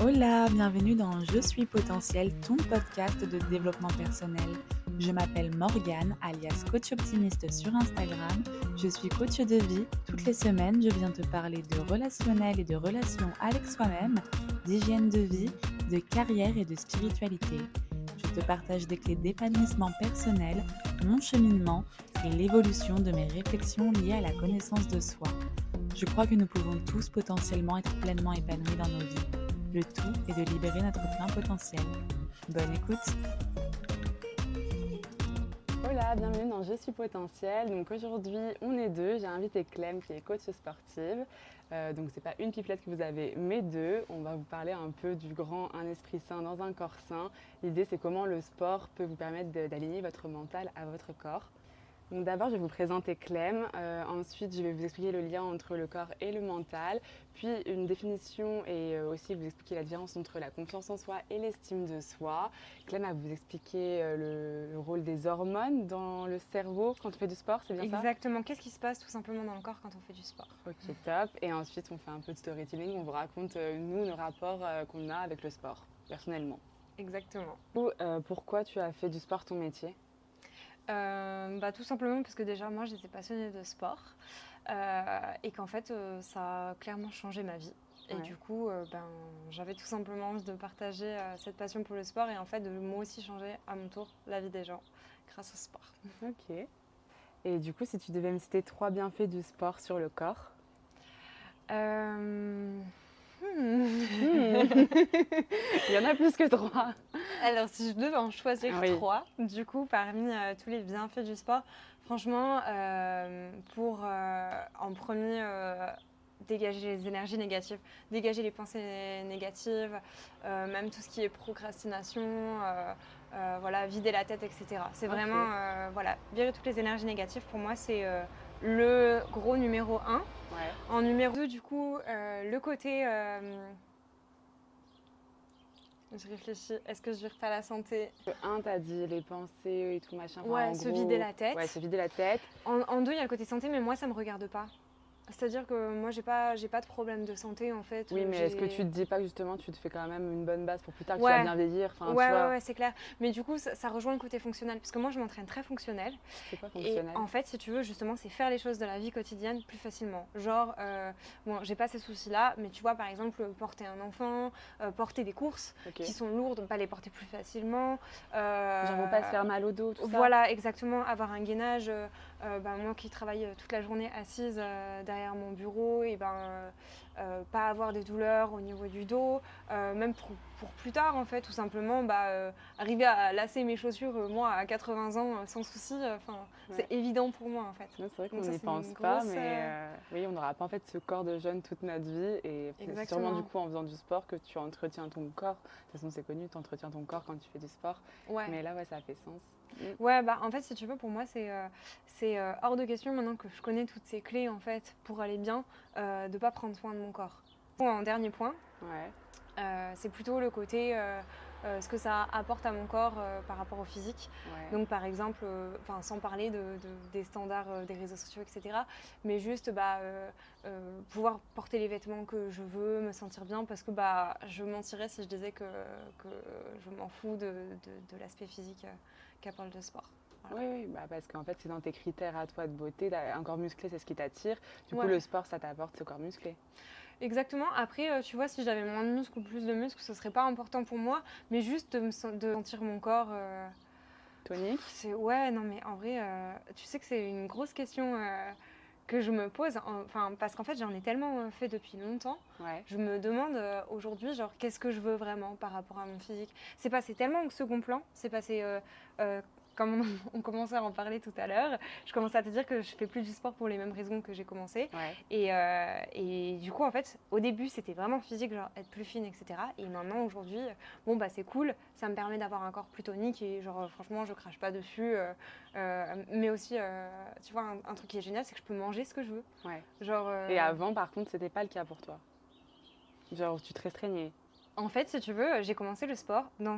Hola, bienvenue dans Je suis potentiel, ton podcast de développement personnel. Je m'appelle Morgane, alias coach optimiste sur Instagram. Je suis coach de vie. Toutes les semaines, je viens te parler de relationnel et de relations avec soi-même, d'hygiène de vie, de carrière et de spiritualité. Je te partage des clés d'épanouissement personnel, mon cheminement et l'évolution de mes réflexions liées à la connaissance de soi. Je crois que nous pouvons tous potentiellement être pleinement épanouis dans nos vies. Le tout est de libérer notre plein potentiel. Bonne écoute! Hola, bienvenue dans Je suis potentiel. Donc aujourd'hui, on est deux. J'ai invité Clem qui est coach sportive. Donc c'est pas une pipelette que vous avez, mais deux. On va vous parler un peu du grand un esprit sain dans un corps sain. L'idée, c'est comment le sport peut vous permettre d'aligner votre mental à votre corps. Donc d'abord, je vais vous présenter Clem. Ensuite, je vais vous expliquer le lien entre le corps et le mental. Puis une définition et aussi vous expliquer la différence entre la confiance en soi et l'estime de soi. Clem va vous expliquer le rôle des hormones dans le cerveau quand on fait du sport, c'est bien ça? Exactement. Qu'est-ce qui se passe tout simplement dans le corps quand on fait du sport? Ok, top. Et ensuite, on fait un peu de storytelling. On vous raconte, nous, nos rapports qu'on a avec le sport, personnellement. Exactement. Pourquoi tu as fait du sport ton métier? Tout simplement parce que déjà moi j'étais passionnée de sport et qu'en fait ça a clairement changé ma vie. Et Ouais. du coup j'avais tout simplement envie de partager cette passion pour le sport et en fait de moi aussi changer à mon tour la vie des gens grâce au sport. Ok. Et du coup, si tu devais me citer 3 bienfaits du sport sur le corps? Il y en a plus que 3. Alors, si je devais en choisir Oui. 3, du coup, parmi tous les bienfaits du sport, franchement, pour en premier dégager les énergies négatives, dégager les pensées négatives, même tout ce qui est procrastination, voilà, vider la tête, etc. C'est vraiment, voilà, virer toutes les énergies négatives, pour moi, c'est le gros numéro 1. Ouais. En numéro 2, du coup, le côté... je réfléchis, est-ce que je vire pas la santé? Le 1, t'as dit les pensées et tout machin. Enfin, Ouais, en se gros, vider la tête. Ouais, se vider la tête. En 2, il y a le côté santé, mais moi, ça me regarde pas. C'est-à-dire que moi, j'ai pas de problème de santé, en fait. Oui, mais est-ce que tu te dis pas que justement tu te fais quand même une bonne base pour plus tard que tu Ouais. vas bien vieillir? Enfin, tu Ouais, vois, ouais, c'est clair. Mais du coup, ça rejoint le côté fonctionnel. Parce que moi, je m'entraîne très fonctionnel. c'est quoi Et fonctionnel? en fait, si tu veux, justement, c'est faire les choses de la vie quotidienne plus facilement. Genre, bon, j'ai pas ces soucis-là, mais tu vois, par exemple, porter un enfant, porter des courses Ok. qui sont lourdes, pas les porter plus facilement. Genre, faut pas se faire mal au dos, tout ça? Voilà, exactement. Avoir un gainage. Moi qui travaille toute la journée assise derrière mon bureau, et pas avoir des douleurs au niveau du dos, même pour plus tard en fait, tout simplement arriver à lasser mes chaussures moi à 80 ans sans souci, c'est évident pour moi en fait. Non, c'est vrai qu'on Donc ça, n'y c'est pense une pas, grosse, mais oui, on n'aura pas en fait ce corps de jeune toute notre vie. Et c'est sûrement Exactement. du coup en faisant du sport que tu entretiens ton corps. De toute façon, c'est connu, tu entretiens ton corps quand tu fais du sport. Ouais. Mais là, ouais, ça fait sens. Ouais, en fait, si tu veux, pour moi, c'est hors de question maintenant que je connais toutes ces clés en fait pour aller bien, de pas prendre soin de mon corps. En dernier point, Ouais. c'est plutôt le côté ce que ça apporte à mon corps par rapport au physique. Ouais. Donc par exemple, sans parler des standards des réseaux sociaux, etc. Mais juste pouvoir porter les vêtements que je veux, me sentir bien, parce que je mentirais si je disais que je m'en fous de l'aspect physique qu'apporte le sport. Voilà. Oui, parce qu'en fait, c'est dans tes critères à toi de beauté. Un corps musclé, c'est ce qui t'attire. Du coup, Ouais. le sport, ça t'apporte ce corps musclé. Exactement. Après, tu vois, si j'avais moins de muscles ou plus de muscles, ce serait pas important pour moi, mais juste de sentir mon corps Tonique. Ouais, non, mais en vrai, tu sais que c'est une grosse question que je me pose, parce qu'en fait, j'en ai tellement fait depuis longtemps. Ouais. Je me demande aujourd'hui, genre, qu'est-ce que je veux vraiment par rapport à mon physique. C'est passé tellement au second plan, c'est passé comme on commençait à en parler tout à l'heure, je commençais à te dire que je fais plus du sport pour les mêmes raisons que j'ai commencé. Ouais. Et du coup, en fait, au début, c'était vraiment physique, genre être plus fine, etc. Et maintenant, aujourd'hui, c'est cool, ça me permet d'avoir un corps plus tonique et genre, franchement, je crache pas dessus. Mais aussi, tu vois, un truc qui est génial, c'est que je peux manger ce que je veux. Ouais. Genre, Et avant, par contre, c'était pas le cas pour toi. Genre, tu te restreignais. En fait, si tu veux, j'ai commencé le sport dans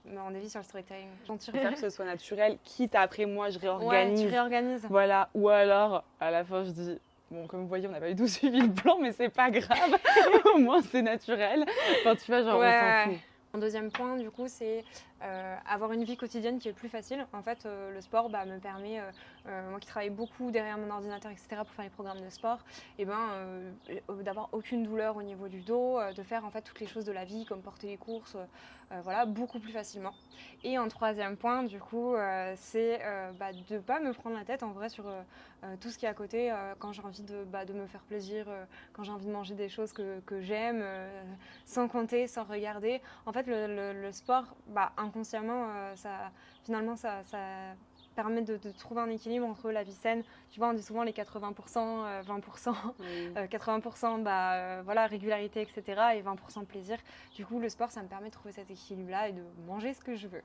mon avis sur le storytelling. Faire que ce soit naturel, quitte après moi, je réorganise. Ouais, tu réorganises. Voilà, ou alors, à la fin, je dis, bon, comme vous voyez, on n'a pas du tout suivi le plan, mais c'est pas grave. Au moins, c'est naturel. Enfin, tu vois, genre, on s'en fout. Mon deuxième point, du coup, c'est avoir une vie quotidienne qui est plus facile. En fait, le sport me permet, moi qui travaille beaucoup derrière mon ordinateur, etc., pour faire les programmes de sport, d'avoir aucune douleur au niveau du dos, de faire en fait toutes les choses de la vie, comme porter les courses, voilà, beaucoup plus facilement. Et en troisième point, du coup, c'est de ne pas me prendre la tête en vrai sur tout ce qui est à côté, quand j'ai envie de me faire plaisir, quand j'ai envie de manger des choses que j'aime, sans compter, sans regarder. En fait, le sport, inconsciemment, finalement, ça permet de trouver un équilibre entre la vie saine. Tu vois, on dit souvent les 80%, 20%, Oui. 80% voilà, régularité, etc. et 20% plaisir. Du coup, le sport, ça me permet de trouver cet équilibre-là et de manger ce que je veux.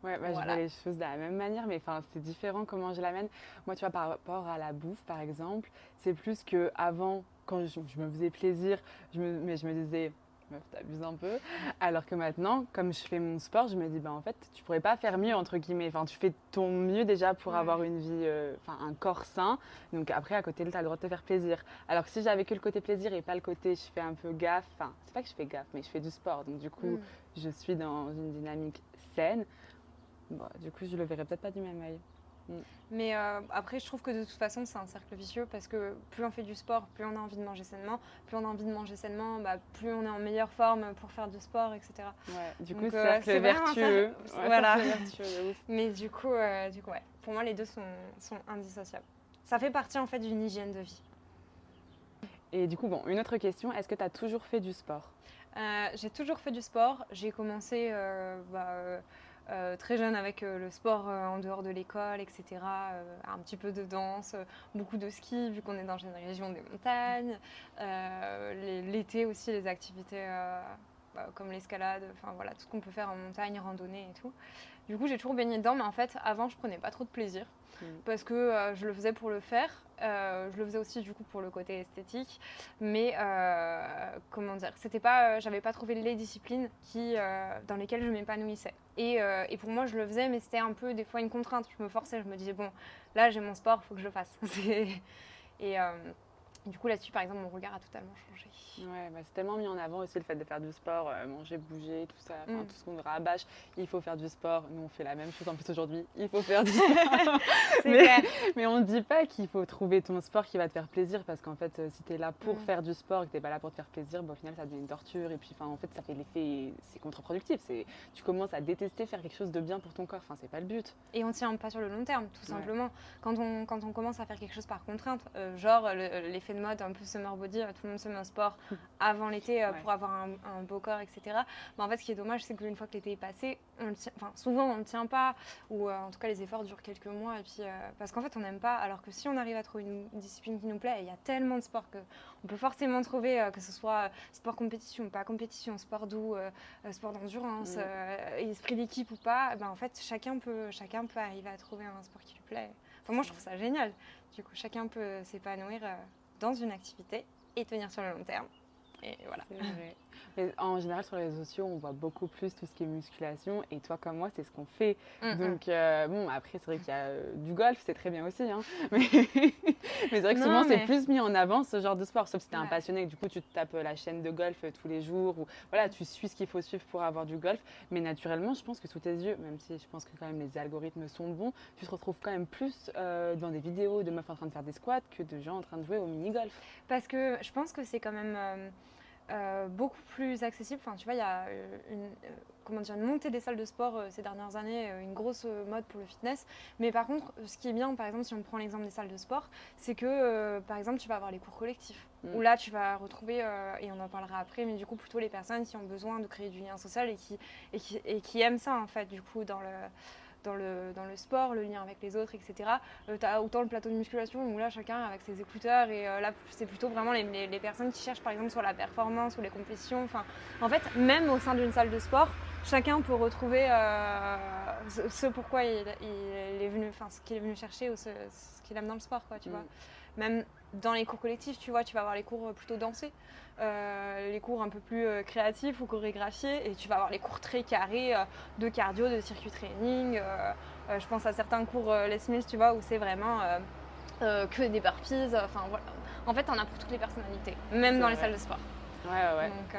Ouais, Voilà. je vois les choses de la même manière, mais c'est différent comment je l'amène. Moi, tu vois, par rapport à la bouffe, par exemple, c'est plus qu'avant, quand je me faisais plaisir, mais je me disais, meuf, t'abuses un peu. Alors que maintenant, comme je fais mon sport, je me dis, en fait, tu pourrais pas faire mieux, entre guillemets. Enfin, tu fais ton mieux déjà pour avoir une vie, un corps sain. Donc après, à côté, tu as le droit de te faire plaisir. Alors que si j'avais que le côté plaisir et pas le côté, je fais un peu gaffe, enfin, c'est pas que je fais gaffe, mais je fais du sport. Donc du coup, je suis dans une dynamique saine. Bon, du coup, je le verrai peut-être pas du même œil. Mais après, je trouve que de toute façon, c'est un cercle vicieux parce que plus on fait du sport, plus on a envie de manger sainement. Plus on a envie de manger sainement, plus on est en meilleure forme pour faire du sport, etc. Ouais, du coup, Donc, cercle vertueux. Voilà. Cercle vertueux, de ouf. Mais du coup, ouais. Pour moi, les deux sont indissociables. Ça fait partie en fait d'une hygiène de vie. Et du coup, une autre question, est-ce que tu as toujours fait du sport? J'ai toujours fait du sport. J'ai commencé très jeune avec le sport en dehors de l'école, etc. Un petit peu de danse, beaucoup de ski vu qu'on est dans une région des montagnes. L'été aussi, les activités comme l'escalade, enfin voilà, tout ce qu'on peut faire en montagne, randonnée et tout. Du coup, j'ai toujours baigné dedans, mais en fait, avant, je prenais pas trop de plaisir parce que je le faisais pour le faire. Je le faisais aussi du coup pour le côté esthétique, mais comment dire, c'était pas, j'avais pas trouvé les disciplines dans lesquelles je m'épanouissais. Et pour moi, je le faisais, mais c'était un peu des fois une contrainte. Je me forçais, je me disais bon, là j'ai mon sport, il faut que je le fasse. Et du coup là-dessus, par exemple, mon regard a totalement changé. Ouais, c'est tellement mis en avant aussi le fait de faire du sport, manger, bouger, tout ça, tout ce qu'on rabâche. Il faut faire du sport. Nous, on fait la même chose en plus aujourd'hui. Il faut faire du sport. mais on ne dit pas qu'il faut trouver ton sport qui va te faire plaisir parce qu'en fait, si tu es là pour faire du sport et que tu n'es pas là pour te faire plaisir, au final, ça devient une torture. Et puis, en fait, ça fait l'effet, c'est contre-productif. Tu commences à détester faire quelque chose de bien pour ton corps. Enfin, c'est pas le but. Et on ne tient pas sur le long terme, tout simplement. Quand on commence à faire quelque chose par contrainte, genre l'effet de mode, un peu summer body, tout le monde se met au sport avant l'été pour avoir un beau corps, etc. Mais en fait, ce qui est dommage, c'est qu'une fois que l'été est passé, souvent on ne tient pas, ou en tout cas les efforts durent quelques mois, et puis, parce qu'en fait on n'aime pas, alors que si on arrive à trouver une discipline qui nous plaît, il y a tellement de sports qu'on peut forcément trouver, que ce soit sport compétition, pas compétition, sport doux, sport d'endurance, esprit d'équipe ou pas, en fait chacun peut arriver à trouver un sport qui lui plaît. Enfin, moi je trouve ça génial, du coup chacun peut s'épanouir dans une activité et tenir sur le long terme. Et voilà. C'est vrai. Mais en général, sur les réseaux sociaux, on voit beaucoup plus tout ce qui est musculation. Et toi, comme moi, c'est ce qu'on fait. Donc, après, c'est vrai qu'il y a du golf, c'est très bien aussi. Hein. Mais c'est vrai que souvent, c'est plus mis en avant ce genre de sport. Sauf si tu es un passionné, que du coup, tu te tapes la chaîne de golf tous les jours. Ou voilà, tu suis ce qu'il faut suivre pour avoir du golf. Mais naturellement, je pense que sous tes yeux, même si je pense que quand même les algorithmes sont bons, tu te retrouves quand même plus dans des vidéos de meufs en train de faire des squats que de gens en train de jouer au mini-golf. Parce que je pense que c'est quand même beaucoup plus accessible. Enfin, tu vois, il y a une montée des salles de sport ces dernières années, une grosse mode pour le fitness. Mais par contre, ce qui est bien, par exemple, si on prend l'exemple des salles de sport, c'est que, par exemple, tu vas avoir les cours collectifs. Où là, tu vas retrouver, et on en parlera après, mais du coup, plutôt les personnes qui ont besoin de créer du lien social et qui aiment ça, en fait, du coup, dans le sport, le lien avec les autres, etc. Tu as autant le plateau de musculation où là, chacun avec ses écouteurs et là, c'est plutôt vraiment les personnes qui cherchent par exemple sur la performance ou les compétitions. Enfin, en fait, même au sein d'une salle de sport, chacun peut retrouver ce pourquoi il est venu, enfin, ce qu'il est venu chercher ou ce qu'il aime dans le sport, quoi, tu vois. Même dans les cours collectifs, tu vois, tu vas avoir les cours plutôt dansés. Les cours un peu plus créatifs ou chorégraphiés et tu vas avoir les cours très carrés de cardio, de circuit training. Je pense à certains cours Les Mills, tu vois, où c'est vraiment que des burpees. Enfin voilà. En fait, t'en as pour toutes les personnalités, même dans les salles de sport. Ouais. Donc,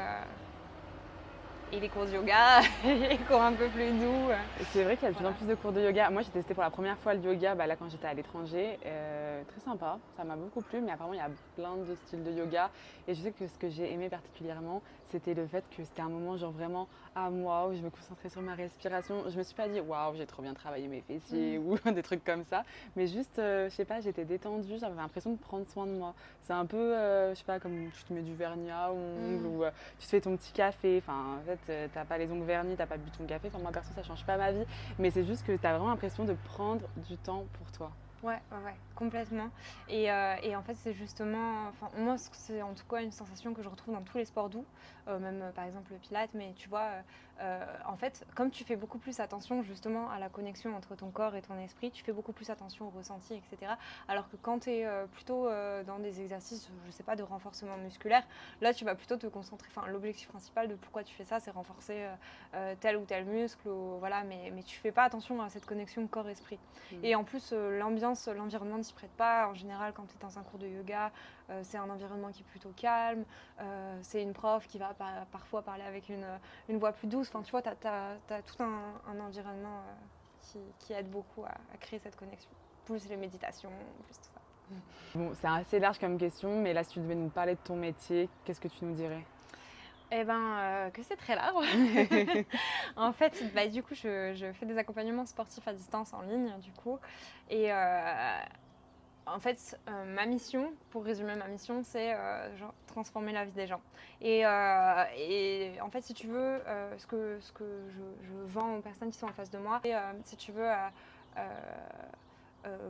et les cours de yoga, les cours un peu plus doux. C'est vrai qu'il y a de plus en plus de cours de yoga. Moi, j'ai testé pour la première fois le yoga là, quand j'étais à l'étranger. Très sympa, ça m'a beaucoup plu, mais apparemment, il y a plein de styles de yoga. Et je sais que ce que j'ai aimé particulièrement, c'était le fait que c'était un moment genre vraiment à moi, où je me concentrais sur ma respiration. Je me suis pas dit, waouh, j'ai trop bien travaillé mes fessiers ou des trucs comme ça. Mais juste, je sais pas, j'étais détendue, j'avais l'impression de prendre soin de moi. C'est un peu, je sais pas, comme tu te mets du vernis à ongles ou tu te fais ton petit café. Enfin, en fait, t'as pas les ongles vernis, t'as pas bu ton café. Enfin, moi, perso, ça change pas ma vie. Mais c'est juste que t'as vraiment l'impression de prendre du temps pour toi. Ouais, complètement. Et en fait, c'est justement, enfin, moi, c'est en tout cas une sensation que je retrouve dans tous les sports doux, même par exemple le Pilates, mais tu vois, en fait, comme tu fais beaucoup plus attention justement à la connexion entre ton corps et ton esprit, tu fais beaucoup plus attention au ressenti, etc. Alors que quand tu es plutôt dans des exercices, je sais pas, de renforcement musculaire, là, tu vas plutôt te concentrer, enfin, l'objectif principal de pourquoi tu fais ça, c'est renforcer tel ou tel muscle, ou, voilà, mais tu fais pas attention à cette connexion corps-esprit. Et en plus, l'environnement ne s'y prête pas. En général, quand tu es dans un cours de yoga, c'est un environnement qui est plutôt calme. C'est une prof qui va parfois parler avec une voix plus douce. Enfin, tu vois, tu as tout un environnement qui aide beaucoup à créer cette connexion. Plus les méditations, plus tout ça. Bon, c'est assez large comme question, mais là, si tu devais nous parler de ton métier, qu'est-ce que tu nous dirais? Eh ben, que c'est très large. En fait, bah, du coup, je fais des accompagnements sportifs à distance en ligne, du coup. Et en fait, ma mission, pour résumer ma mission, c'est transformer la vie des gens. Et en fait, si tu veux, ce que je vends aux personnes qui sont en face de moi, et si tu veux,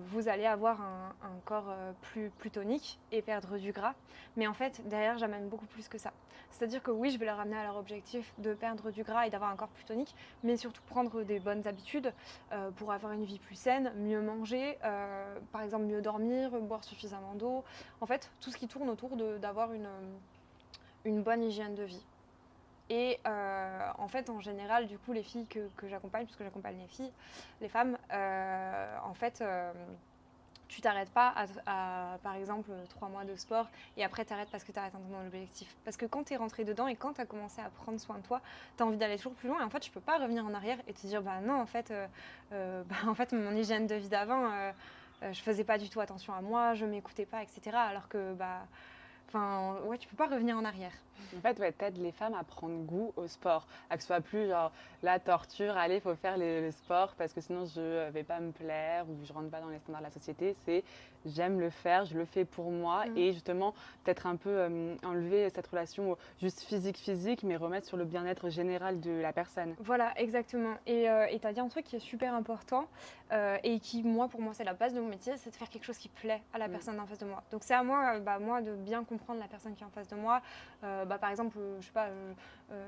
vous allez avoir un corps plus tonique et perdre du gras. Mais en fait, derrière, j'amène beaucoup plus que ça. C'est-à-dire que oui, je vais leur ramener à leur objectif de perdre du gras et d'avoir un corps plus tonique, mais surtout prendre des bonnes habitudes pour avoir une vie plus saine, mieux manger, par exemple mieux dormir, boire suffisamment d'eau. En fait, tout ce qui tourne autour d'avoir une bonne hygiène de vie. Et en fait, en général, du coup, les filles que j'accompagne, puisque j'accompagne les femmes, en fait, tu t'arrêtes pas à, par exemple, 3 mois de sport et après t'arrêtes parce que tu arrêtes un l'objectif. Parce que quand tu es rentré dedans et quand tu as commencé à prendre soin de toi, tu as envie d'aller toujours plus loin et en fait, tu peux pas revenir en arrière et te dire, bah non, en fait mon hygiène de vie d'avant, je faisais pas du tout attention à moi, je m'écoutais pas, etc. Alors que, ouais, tu peux pas revenir en arrière. En fait, ouais, t'aides les femmes à prendre goût au sport, à que ce soit plus genre la torture, allez, il faut faire le sport parce que sinon je vais pas me plaire ou je rentre pas dans les standards de la société. C'est j'aime le faire, je le fais pour moi et justement peut-être un peu enlever cette relation juste physique, mais remettre sur le bien-être général de la personne. Voilà, exactement. Et tu as dit un truc qui est super important et qui, pour moi, c'est la base de mon métier, c'est de faire quelque chose qui plaît à la personne en face de moi. Donc c'est à moi, moi, de bien comprendre la personne qui est en face de moi. Par exemple, je sais pas,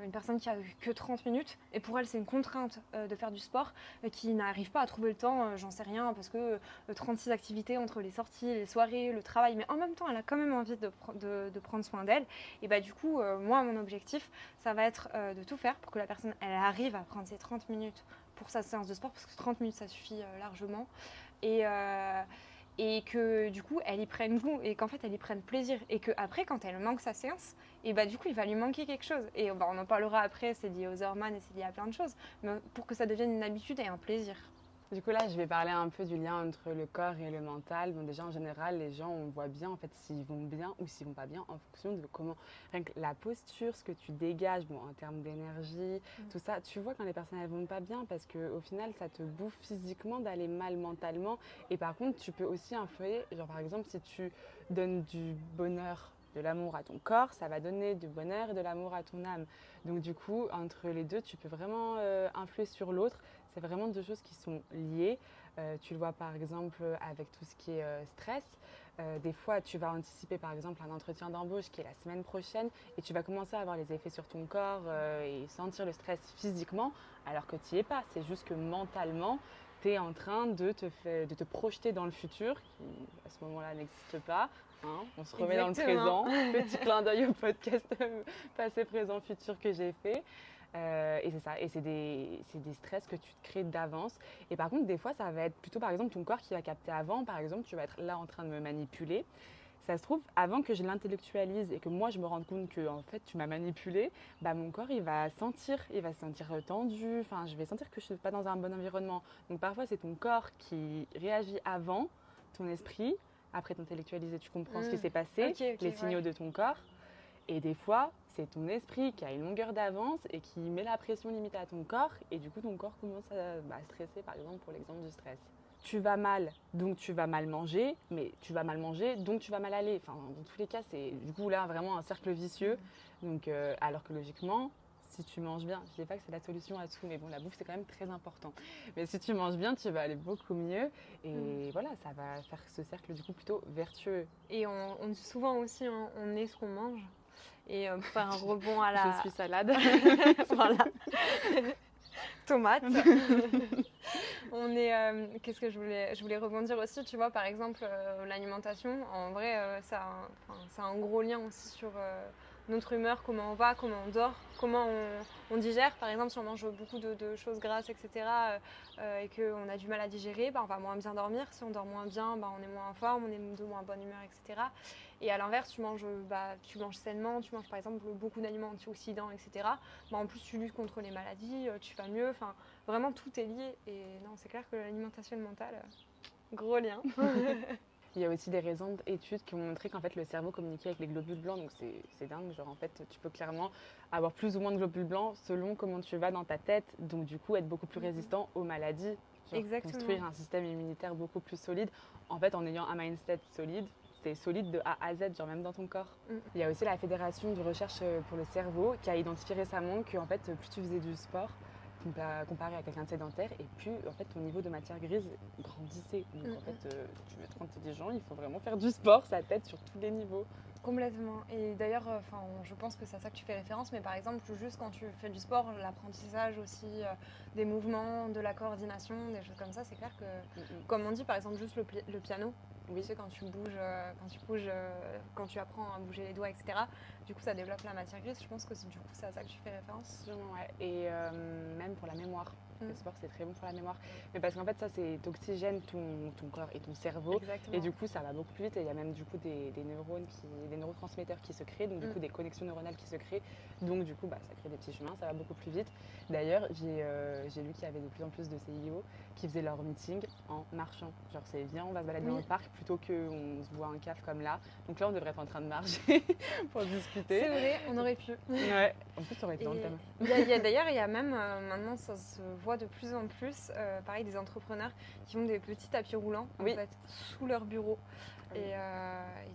une personne qui a que 30 minutes et pour elle, c'est une contrainte de faire du sport, qui n'arrive pas à trouver le temps, j'en sais rien, parce que 36 activités entre les sorties, les soirées, le travail, mais en même temps, elle a quand même envie de prendre soin d'elle. Et du coup, moi, mon objectif, ça va être de tout faire pour que la personne, elle arrive à prendre ses 30 minutes pour sa séance de sport, parce que 30 minutes, ça suffit largement. Et que du coup, elle y prenne goût et qu'en fait, elle y prenne plaisir. Et qu'après, quand elle manque sa séance, et du coup, il va lui manquer quelque chose. Et on en parlera après, c'est lié aux hormones et c'est lié à plein de choses. Mais pour que ça devienne une habitude et un plaisir. Du coup, là, je vais parler un peu du lien entre le corps et le mental. Bon, déjà, en général, les gens, on voit bien en fait s'ils vont bien ou s'ils vont pas bien en fonction de comment, rien que la posture, ce que tu dégages, bon, en termes d'énergie, tout ça. Tu vois quand les personnes elles vont pas bien parce qu'au final, ça te bouffe physiquement d'aller mal mentalement. Et par contre, tu peux aussi influer, genre par exemple, si tu donnes du bonheur, de l'amour à ton corps, ça va donner du bonheur et de l'amour à ton âme. Donc du coup, entre les deux, tu peux vraiment influer sur l'autre. C'est vraiment deux choses qui sont liées. Tu le vois par exemple avec tout ce qui est stress. Des fois, tu vas anticiper par exemple un entretien d'embauche qui est la semaine prochaine et tu vas commencer à avoir les effets sur ton corps et sentir le stress physiquement alors que tu n'y es pas. C'est juste que mentalement, tu es en train de te projeter dans le futur qui à ce moment-là n'existe pas. Hein, on se remet dans le présent. Petit clin d'œil au podcast passé, présent, futur que j'ai fait. Et c'est ça, et c'est des stress que tu te crées d'avance. Et par contre, des fois, ça va être plutôt par exemple ton corps qui va capter avant. Par exemple, tu vas être là en train de me manipuler. Ça se trouve, avant que je l'intellectualise et que moi je me rende compte que en fait tu m'as manipulé, bah mon corps il va se sentir tendu, enfin je vais sentir que je suis pas dans un bon environnement. Donc parfois c'est ton corps qui réagit avant ton esprit, après t'intellectualiser, tu comprends ce qui s'est passé, Ok, les signaux ouais. de ton corps. Et des fois, c'est ton esprit qui a une longueur d'avance et qui met la pression limite à ton corps. Et du coup, ton corps commence à stresser, par exemple, pour l'exemple du stress. Tu vas mal, donc tu vas mal manger, mais tu vas mal manger, donc tu vas mal aller. Enfin, dans tous les cas, c'est du coup là vraiment un cercle vicieux. Donc, alors que logiquement, si tu manges bien, je ne dis pas que c'est la solution à tout, mais bon, la bouffe c'est quand même très important. Mais si tu manges bien, tu vas aller beaucoup mieux. Et voilà, ça va faire ce cercle du coup plutôt vertueux. Et on dit souvent aussi, hein, on est ce qu'on mange. Et pour faire un rebond à Je la... suis salade. Voilà. Tomate. On est, qu'est-ce que je voulais rebondir aussi, tu vois, par exemple, l'alimentation, en vrai, ça a un gros lien aussi sur notre humeur, comment on va, comment on dort, comment on digère. Par exemple, si on mange beaucoup de choses grasses, etc., et qu'on a du mal à digérer, bah, on va moins bien dormir. Si on dort moins bien, bah, on est moins en forme, on est de moins bonne humeur, etc. Et à l'inverse, tu manges sainement, tu manges par exemple beaucoup d'aliments antioxydants, etc. Bah, en plus, tu luttes contre les maladies, tu vas mieux. Enfin, vraiment, tout est lié. Et non, c'est clair que l'alimentation mentale, gros lien. Il y a aussi des récentes études qui ont montré qu'en fait le cerveau communiquait avec les globules blancs, donc c'est dingue. Genre en fait, tu peux clairement avoir plus ou moins de globules blancs selon comment tu vas dans ta tête, donc du coup être beaucoup plus résistant aux maladies, genre Exactement. construire un système immunitaire beaucoup plus solide. En fait, en ayant un mindset solide, c'est solide de A à Z, genre même dans ton corps. Il y a aussi la Fédération de recherche pour le cerveau qui a identifié récemment que en fait, plus tu faisais du sport, comparé à quelqu'un de sédentaire, et plus en fait ton niveau de matière grise grandissait. Donc en fait, tu veux être intelligent, il faut vraiment faire du sport, ça t'aide sur tous les niveaux. Complètement. Et d'ailleurs, je pense que c'est à ça que tu fais référence, mais par exemple, juste quand tu fais du sport, l'apprentissage aussi des mouvements, de la coordination, des choses comme ça, c'est clair que, comme on dit, par exemple, juste le piano, Oui. tu sais, quand tu bouges, quand tu apprends à bouger les doigts, etc., du coup, ça développe la matière grise. Je pense que du coup, c'est à ça que tu fais référence. Sûrement, ouais. Et même pour la mémoire. Le sport, c'est très bon pour la mémoire. Mais parce qu'en fait, ça, c'est t'oxygène ton corps et ton cerveau. Exactement. Et du coup, ça va beaucoup plus vite. Et il y a même du coup des neurones, des neurotransmetteurs qui se créent. Donc du coup, des connexions neuronales qui se créent. Donc du coup, ça crée des petits chemins. Ça va beaucoup plus vite. D'ailleurs, j'ai lu qu'il y avait de plus en plus de CIO qui faisaient leur meeting en marchant. Genre, c'est viens, on va se balader dans le parc plutôt qu'on se boit un café comme là. Donc là, on devrait être en train de marcher pour discuter. C'est vrai, on aurait pu. Ouais, en plus, ça aurait été dans le thème. D'ailleurs, il y a même, maintenant, ça se voit de plus en plus, pareil, des entrepreneurs qui ont des petits tapis roulants en fait, sous leur bureau. Et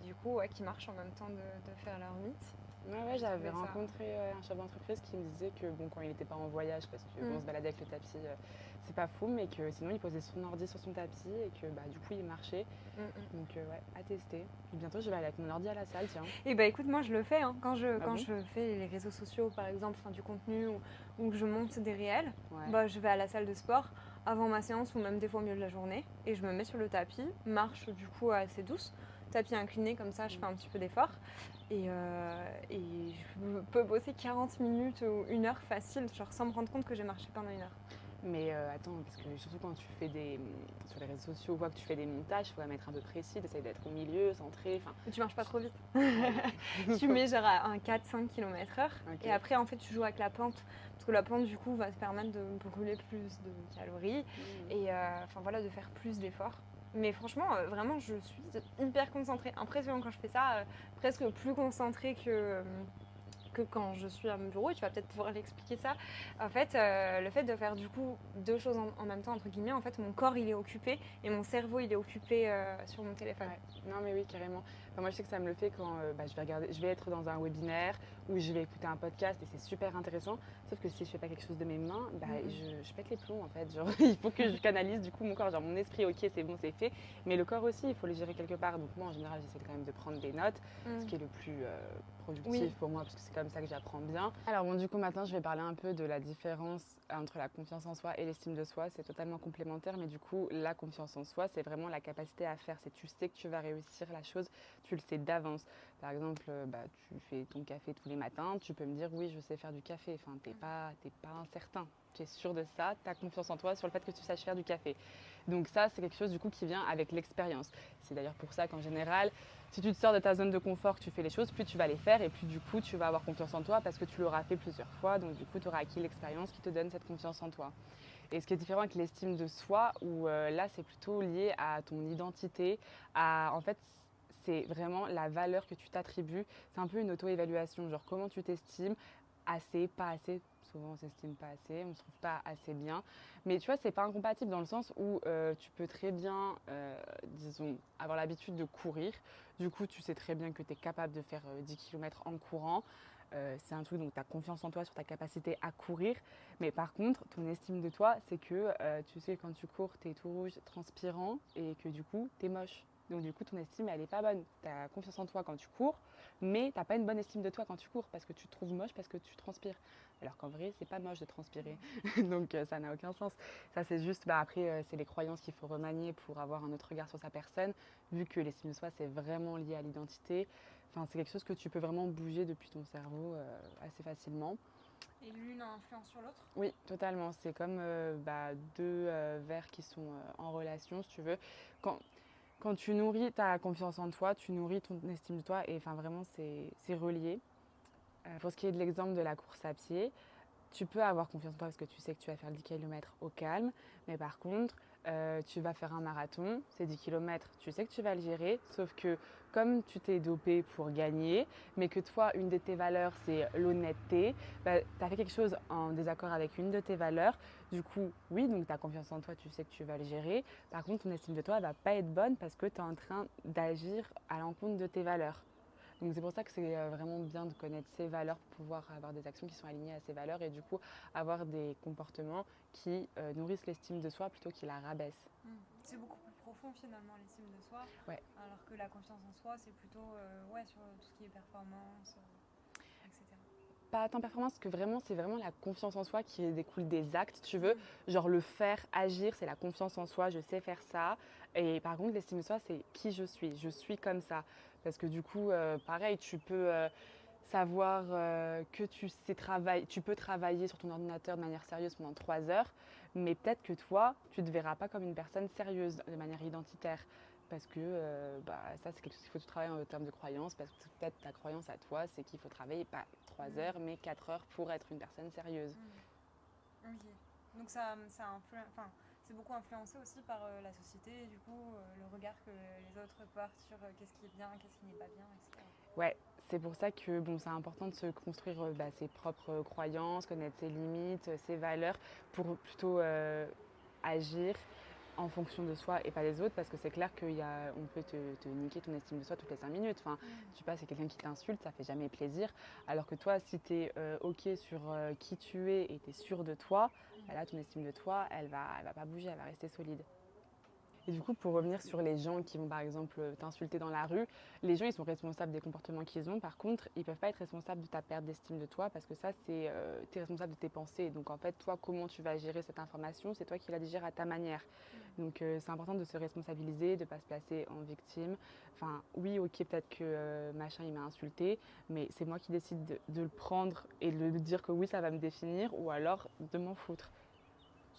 du coup, qui marchent en même temps de faire leur meet. Ouais, j'avais rencontré un chef d'entreprise qui me disait que bon, quand il n'était pas en voyage, parce qu'on se baladait avec le tapis, c'est pas fou, mais que sinon il posait son ordi sur son tapis et que du coup il marchait. Donc ouais, à tester. Bientôt je vais aller avec mon ordi à la salle, tiens. Et écoute, moi je le fais hein. Quand je fais les réseaux sociaux par exemple, du contenu ou que je monte des réels, je vais à la salle de sport avant ma séance ou même des fois au milieu de la journée et je me mets sur le tapis, marche du coup assez douce, tapis incliné comme ça je fais un petit peu d'effort et je peux bosser 40 minutes ou 1 heure facile, genre sans me rendre compte que j'ai marché pendant 1 heure. Mais attends, parce que surtout quand tu fais sur les réseaux sociaux, on voit que tu fais des montages, il faut mettre un peu précis, d'essayer d'être au milieu, centré. Tu marches pas trop vite. Tu mets genre à un 4-5 km/h et après en fait tu joues avec la pente. Parce que la pente du coup va te permettre de brûler plus de calories et de faire plus d'efforts. Mais franchement, vraiment, je suis hyper concentrée. Impressionnant quand je fais ça, presque plus concentrée que quand je suis à mon bureau, et tu vas peut-être pouvoir l'expliquer ça. En fait, le fait de faire du coup 2 choses en même temps, entre guillemets, en fait, mon corps il est occupé et mon cerveau il est occupé sur mon téléphone. Ouais. Non mais oui, carrément. Moi je sais que ça me le fait quand je vais être dans un webinaire ou je vais écouter un podcast et c'est super intéressant. Sauf que si je fais pas quelque chose de mes mains, je pète les plombs en fait. Genre, il faut que je canalise du coup mon corps, genre mon esprit, ok c'est bon, c'est fait. Mais le corps aussi, il faut le gérer quelque part. Donc moi en général j'essaie quand même de prendre des notes, ce qui est le plus productif pour moi parce que c'est comme ça que j'apprends bien. Alors bon, du coup maintenant je vais parler un peu de la différence entre la confiance en soi et l'estime de soi. C'est totalement complémentaire, mais du coup la confiance en soi c'est vraiment la capacité à faire. C'est tu sais que tu vas réussir la chose, tu le sais d'avance. Par exemple, tu fais ton café tous les matins, tu peux me dire oui, je sais faire du café. Enfin, t'es pas incertain. Tu es sûr de ça, tu as confiance en toi sur le fait que tu saches faire du café. Donc ça, c'est quelque chose du coup qui vient avec l'expérience. C'est d'ailleurs pour ça qu'en général, si tu te sors de ta zone de confort, que tu fais les choses, plus tu vas les faire et plus du coup tu vas avoir confiance en toi parce que tu l'auras fait plusieurs fois. Donc du coup, tu auras acquis l'expérience qui te donne cette confiance en toi. Et ce qui est différent avec l'estime de soi, où là, c'est plutôt lié à ton identité, en fait, c'est vraiment la valeur que tu t'attribues. C'est un peu une auto-évaluation, genre comment tu t'estimes, assez, pas assez. Souvent, on s'estime pas assez, on ne se trouve pas assez bien. Mais tu vois, c'est pas incompatible dans le sens où tu peux très bien, disons, avoir l'habitude de courir. Du coup, tu sais très bien que tu es capable de faire 10 km en courant. C'est un truc, donc tu as confiance en toi sur ta capacité à courir. Mais par contre, ton estime de toi, c'est que tu sais, quand tu cours, tu es tout rouge, transpirant et que du coup, tu es moche. Donc du coup, ton estime, elle n'est pas bonne. Tu as confiance en toi quand tu cours, mais tu n'as pas une bonne estime de toi quand tu cours parce que tu te trouves moche, parce que tu transpires. Alors qu'en vrai, c'est pas moche de transpirer. Donc ça n'a aucun sens. Ça, c'est juste, après, c'est les croyances qu'il faut remanier pour avoir un autre regard sur sa personne, vu que l'estime de soi, c'est vraiment lié à l'identité. Enfin, c'est quelque chose que tu peux vraiment bouger depuis ton cerveau assez facilement. Et l'une influence sur l'autre? Oui, totalement. C'est comme deux verres qui sont en relation, si tu veux. Quand, quand tu nourris ta confiance en toi, tu nourris ton estime de toi et enfin vraiment c'est relié. Pour ce qui est de l'exemple de la course à pied, tu peux avoir confiance en toi parce que tu sais que tu vas faire 10 km au calme, mais par contre, tu vas faire un marathon, c'est 10 km, tu sais que tu vas le gérer, sauf que comme tu t'es dopé pour gagner, mais que toi, une de tes valeurs, c'est l'honnêteté, tu as fait quelque chose en désaccord avec une de tes valeurs, du coup, oui, donc tu as confiance en toi, tu sais que tu vas le gérer, par contre, ton estime de toi ne va pas être bonne parce que tu es en train d'agir à l'encontre de tes valeurs. Donc c'est pour ça que c'est vraiment bien de connaître ses valeurs pour pouvoir avoir des actions qui sont alignées à ses valeurs et du coup avoir des comportements qui nourrissent l'estime de soi plutôt qu'ils la rabaissent. C'est beaucoup plus profond finalement l'estime de soi, Ouais. alors que la confiance en soi c'est plutôt sur tout ce qui est performance, etc. Pas tant performance que vraiment, c'est vraiment la confiance en soi qui découle des actes, tu veux. Genre le faire, agir, c'est la confiance en soi, je sais faire ça. Et par contre, l'estime de soi, c'est qui je suis comme ça. Parce que du coup, pareil, tu peux savoir que tu peux travailler sur ton ordinateur de manière sérieuse pendant 3 heures, mais peut-être que toi, tu ne te verras pas comme une personne sérieuse de manière identitaire. Parce que ça, c'est quelque chose qu'il faut que tu travailles en termes de croyance. Parce que peut-être ta croyance à toi, c'est qu'il faut travailler pas 3 heures, mais 4 heures pour être une personne sérieuse. Ok. Donc c'est beaucoup influencé aussi par la société et du coup le regard que les autres portent sur qu'est-ce qui est bien, qu'est-ce qui n'est pas bien, etc. Ouais, c'est pour ça que c'est important de se construire ses propres croyances, connaître ses limites, ses valeurs, pour plutôt agir en fonction de soi et pas des autres, parce que c'est clair qu'on peut te niquer ton estime de soi toutes les 5 minutes. Enfin, je sais pas, c'est quelqu'un qui t'insulte, ça fait jamais plaisir. Alors que toi, si tu es OK sur qui tu es et tu es sûr de toi, là, ton estime de toi, elle va pas bouger, elle va rester solide. Et du coup, pour revenir sur les gens qui vont par exemple t'insulter dans la rue, les gens ils sont responsables des comportements qu'ils ont. Par contre, ils ne peuvent pas être responsables de ta perte d'estime de toi parce que ça, tu es responsable de tes pensées. Donc en fait, toi, comment tu vas gérer cette information, c'est toi qui la digères à ta manière. Donc c'est important de se responsabiliser, de ne pas se placer en victime. Enfin, oui, ok, peut-être que machin il m'a insulté, mais c'est moi qui décide de le prendre et de dire que oui, ça va me définir ou alors de m'en foutre.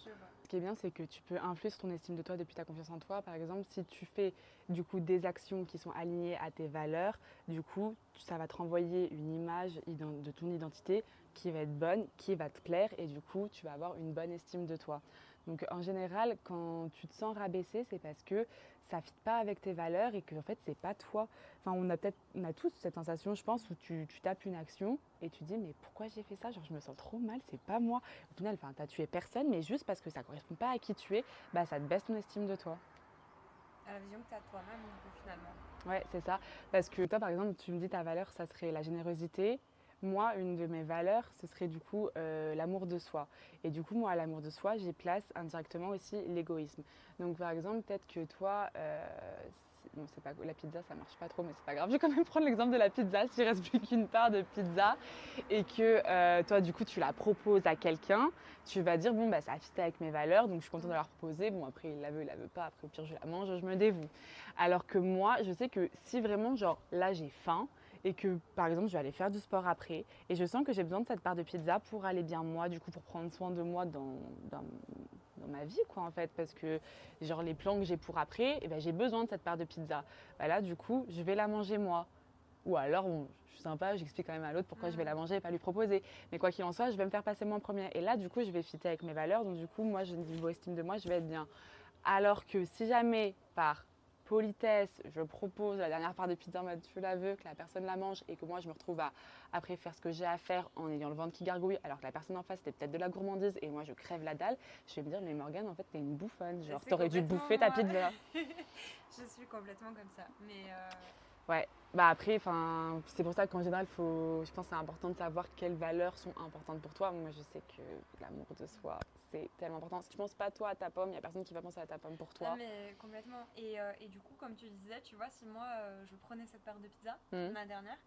Je vois. Ce qui est bien, c'est que tu peux influer sur ton estime de toi depuis ta confiance en toi. Par exemple, si tu fais du coup des actions qui sont alignées à tes valeurs, du coup, ça va te renvoyer une image de ton identité qui va être bonne, qui va te plaire et du coup, tu vas avoir une bonne estime de toi. Donc en général, quand tu te sens rabaissé, c'est parce que ça ne fit pas avec tes valeurs et que en fait, c'est pas toi. Enfin, on a tous cette sensation, je pense, où tu tapes une action et tu dis mais pourquoi j'ai fait ça? Genre je me sens trop mal, c'est pas moi. Au final, enfin, t'as tué personne, mais juste parce que ça correspond pas à qui tu es, ça te baisse ton estime de toi. À la vision que tu as de toi-même, du coup, finalement. Ouais, c'est ça. Parce que toi, par exemple, tu me dis ta valeur, ça serait la générosité. Moi, une de mes valeurs, ce serait du coup l'amour de soi. Et du coup, moi, à l'amour de soi, j'y place indirectement aussi l'égoïsme. Donc, par exemple, peut-être que toi, bon, c'est pas, la pizza, ça marche pas trop, mais c'est pas grave. Je vais quand même prendre l'exemple de la pizza, s'il reste plus qu'une part de pizza, et que toi, du coup, tu la proposes à quelqu'un, tu vas dire, bon, ça fit avec mes valeurs, donc je suis contente de la proposer. Bon, après, il la veut pas, après, au pire, je la mange, je me dévoue. Alors que moi, je sais que si vraiment, genre, là, j'ai faim, et que par exemple je vais aller faire du sport après et je sens que j'ai besoin de cette part de pizza pour aller bien moi, du coup pour prendre soin de moi dans ma vie quoi en fait, parce que genre les plans que j'ai pour après, eh ben, j'ai besoin de cette part de pizza. Bah, là du coup je vais la manger moi. Ou alors, bon, je suis sympa, j'explique quand même à l'autre pourquoi je vais la manger et pas lui proposer. Mais quoi qu'il en soit, je vais me faire passer moi en premier. Et là, du coup, je vais fitter avec mes valeurs. Donc, du coup, moi, niveau estime de moi, je vais être bien. Alors que si jamais, par politesse, je propose la dernière part de pizza en mode je la veux, que la personne la mange et que moi, je me retrouve à après faire ce que j'ai à faire en ayant le ventre qui gargouille, alors que la personne en face, c'était peut-être de la gourmandise et moi, je crève la dalle, je vais me dire, mais Morgane, en fait, t'es une bouffonne. Genre, t'aurais dû bouffer ta pizza. Je suis complètement comme ça. Mais Ouais, bah après, c'est pour ça qu'en général, je pense que c'est important de savoir quelles valeurs sont importantes pour toi. Moi, je sais que l'amour de soi, c'est tellement important. Si tu penses pas toi à ta pomme, il n'y a personne qui va penser à ta pomme pour toi. non, mais complètement. Et du coup, comme tu disais, tu vois, si moi je prenais cette part de pizza, ma dernière,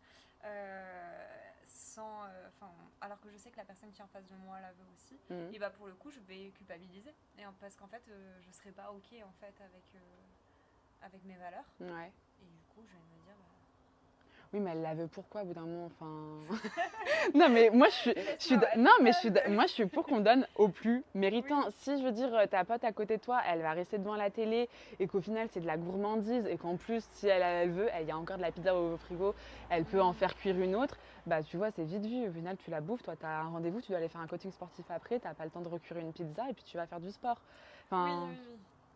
alors que je sais que la personne qui est en face de moi la veut aussi, et bah pour le coup, je vais culpabiliser. Parce qu'en fait, je serais pas OK en fait avec mes valeurs. Ouais. Et du coup, je vais me dire. Oui, mais elle la veut pourquoi au bout d'un moment, Non, mais moi je suis pour qu'on donne au plus méritant. Oui. Si je veux dire ta pote à côté de toi, elle va rester devant la télé et qu'au final c'est de la gourmandise et qu'en plus si elle veut, il y a encore de la pizza au frigo, elle peut en faire cuire une autre. Bah tu vois, c'est vite vu. Au final, tu la bouffes. Toi, tu as un rendez-vous, tu dois aller faire un coaching sportif après, tu n'as pas le temps de recuire une pizza et puis tu vas faire du sport. Oui.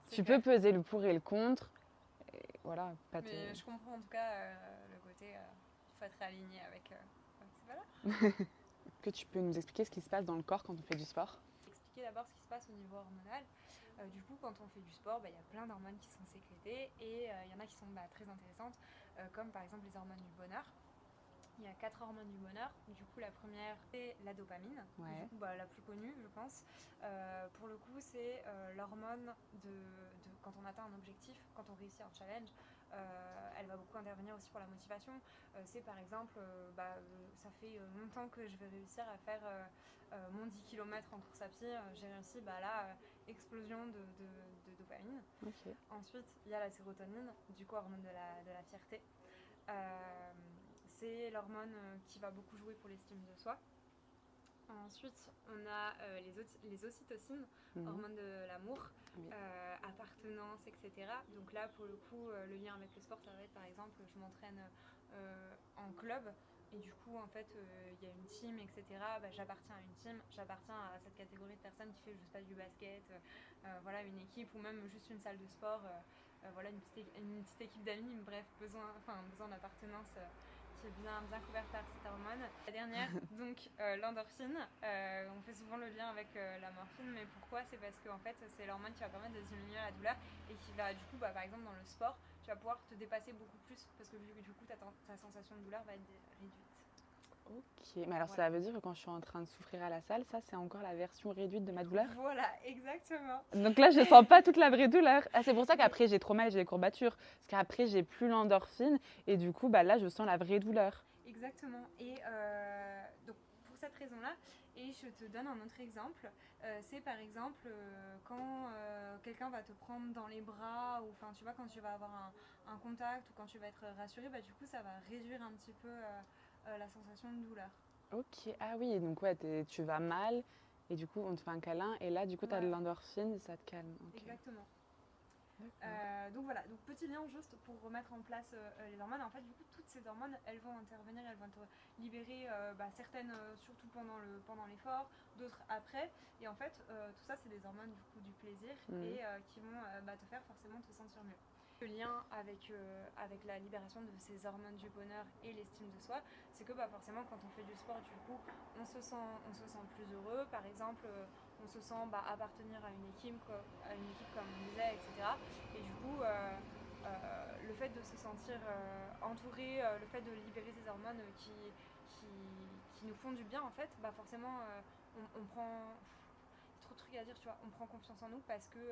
Tu peux peser le pour et le contre. Et voilà. Mais je comprends en tout cas le côté. Il faut être aligné avec ces valeurs. Que tu peux nous expliquer ce qui se passe dans le corps quand on fait du sport? Expliquer d'abord ce qui se passe au niveau hormonal. Du coup, quand on fait du sport, il y a plein d'hormones qui sont sécrétées et il y en a qui sont très intéressantes, comme par exemple les hormones du bonheur. Il y a 4 hormones du bonheur. Du coup, la première, c'est la dopamine, ouais. Du coup, la plus connue, je pense. Pour le coup, c'est l'hormone de quand on atteint un objectif, quand on réussit un challenge. Elle va beaucoup intervenir aussi pour la motivation. C'est par exemple, ça fait longtemps que je vais réussir à faire mon 10 km en course à pied. J'ai réussi, explosion de dopamine. Okay. Ensuite, il y a la sérotonine, du coup, hormone de la fierté. C'est l'hormone qui va beaucoup jouer pour l'estime de soi. Ensuite, on a les ocytocines, hormones de l'amour, appartenance, etc. Donc là, pour le coup, le lien avec le sport, ça va être par exemple, je m'entraîne en club et du coup, en fait, il y a une team, etc. J'appartiens à une team, j'appartiens à cette catégorie de personnes qui fait, je sais pas, du basket, une équipe ou même juste une salle de sport, une petite équipe d'amis, bref, besoin d'appartenance. Qui est bien couverte par cette hormone. La dernière, donc l'endorphine, on fait souvent le lien avec la morphine, mais pourquoi? C'est parce que en fait, c'est l'hormone qui va permettre de diminuer la douleur et qui va du coup, par exemple dans le sport, tu vas pouvoir te dépasser beaucoup plus parce que du coup ta sensation de douleur va être réduite. Ok, mais alors ça veut dire que quand je suis en train de souffrir à la salle, ça c'est encore la version réduite de ma douleur? Voilà, exactement. Donc là je sens pas toute la vraie douleur. Ah, c'est pour ça qu'après j'ai trop mal, j'ai des courbatures. Parce qu'après j'ai plus l'endorphine et du coup là je sens la vraie douleur. Exactement. Et donc pour cette raison-là, et je te donne un autre exemple, c'est par exemple quand quelqu'un va te prendre dans les bras, ou tu vois, quand tu vas avoir un contact ou quand tu vas être rassuré, du coup ça va réduire un petit peu la sensation de douleur. Ok, ah oui, donc ouais, tu vas mal et du coup on te fait un câlin et là du coup tu as de l'endorphine et ça te calme. Okay. Exactement. Donc voilà, donc petit lien juste pour remettre en place les hormones. En fait, du coup, toutes ces hormones, elles vont intervenir, elles vont te libérer certaines surtout pendant l'effort, d'autres après. Et en fait, tout ça, c'est des hormones du coup du plaisir et qui vont te faire forcément te sentir mieux. Le lien avec la libération de ces hormones du bonheur et l'estime de soi, c'est que forcément quand on fait du sport, du coup, on se sent plus heureux. Par exemple, on se sent appartenir à une équipe comme on disait, etc. Et du coup, le fait de se sentir entouré, le fait de libérer ces hormones qui nous font du bien, en fait, forcément, on prend... trop de trucs à dire, tu vois, on prend confiance en nous parce que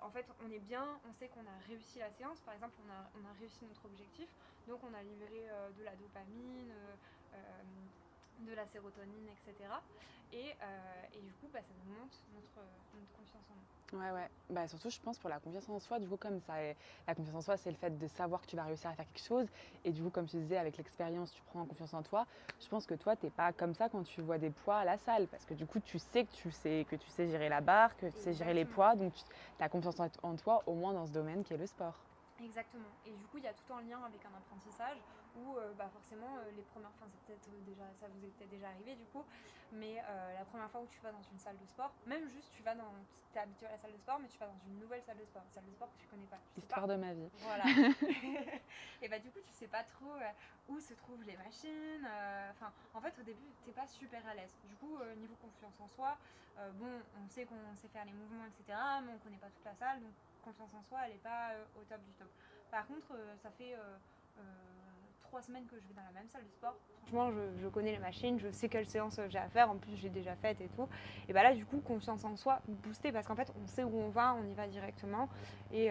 en fait on est bien, on sait qu'on a réussi la séance, par exemple on a réussi notre objectif, donc on a libéré de la dopamine, de la sérotonine, etc. Et du coup, ça nous monte notre confiance en nous. Ouais. Bah, surtout, je pense, pour la confiance en soi, du coup, comme ça, la confiance en soi, c'est le fait de savoir que tu vas réussir à faire quelque chose. Et du coup, comme tu disais, avec l'expérience, tu prends confiance en toi. Je pense que toi, t'es pas comme ça quand tu vois des poids à la salle. Parce que du coup, tu sais que tu sais gérer la barre, que tu sais gérer les Exactement. poids. Donc, tu as confiance en toi, au moins dans ce domaine qui est le sport. Exactement. Et du coup, il y a tout en lien avec un apprentissage où forcément les premières fois, c'est peut-être déjà, ça vous est peut-être déjà arrivé du coup, mais la première fois où tu vas dans une salle de sport, même juste tu vas t'es habitué à la salle de sport, mais tu vas dans une nouvelle salle de sport que tu connais pas. Tu sais Histoire pas. de ma vie. Voilà. Et du coup, tu sais pas trop où se trouvent les machines. Enfin, en fait, au début, t'es pas super à l'aise. Du coup, niveau confiance en soi, bon, on sait qu'on sait faire les mouvements, etc., mais on connaît pas toute la salle, donc confiance en soi, elle est pas au top du top. Par contre, ça fait 3 semaines que je vais dans la même salle de sport. Franchement, je connais les machines, je sais quelle séance j'ai à faire, en plus j'ai déjà faite et tout. Et là, du coup, confiance en soi boostée parce qu'en fait, on sait où on va, on y va directement et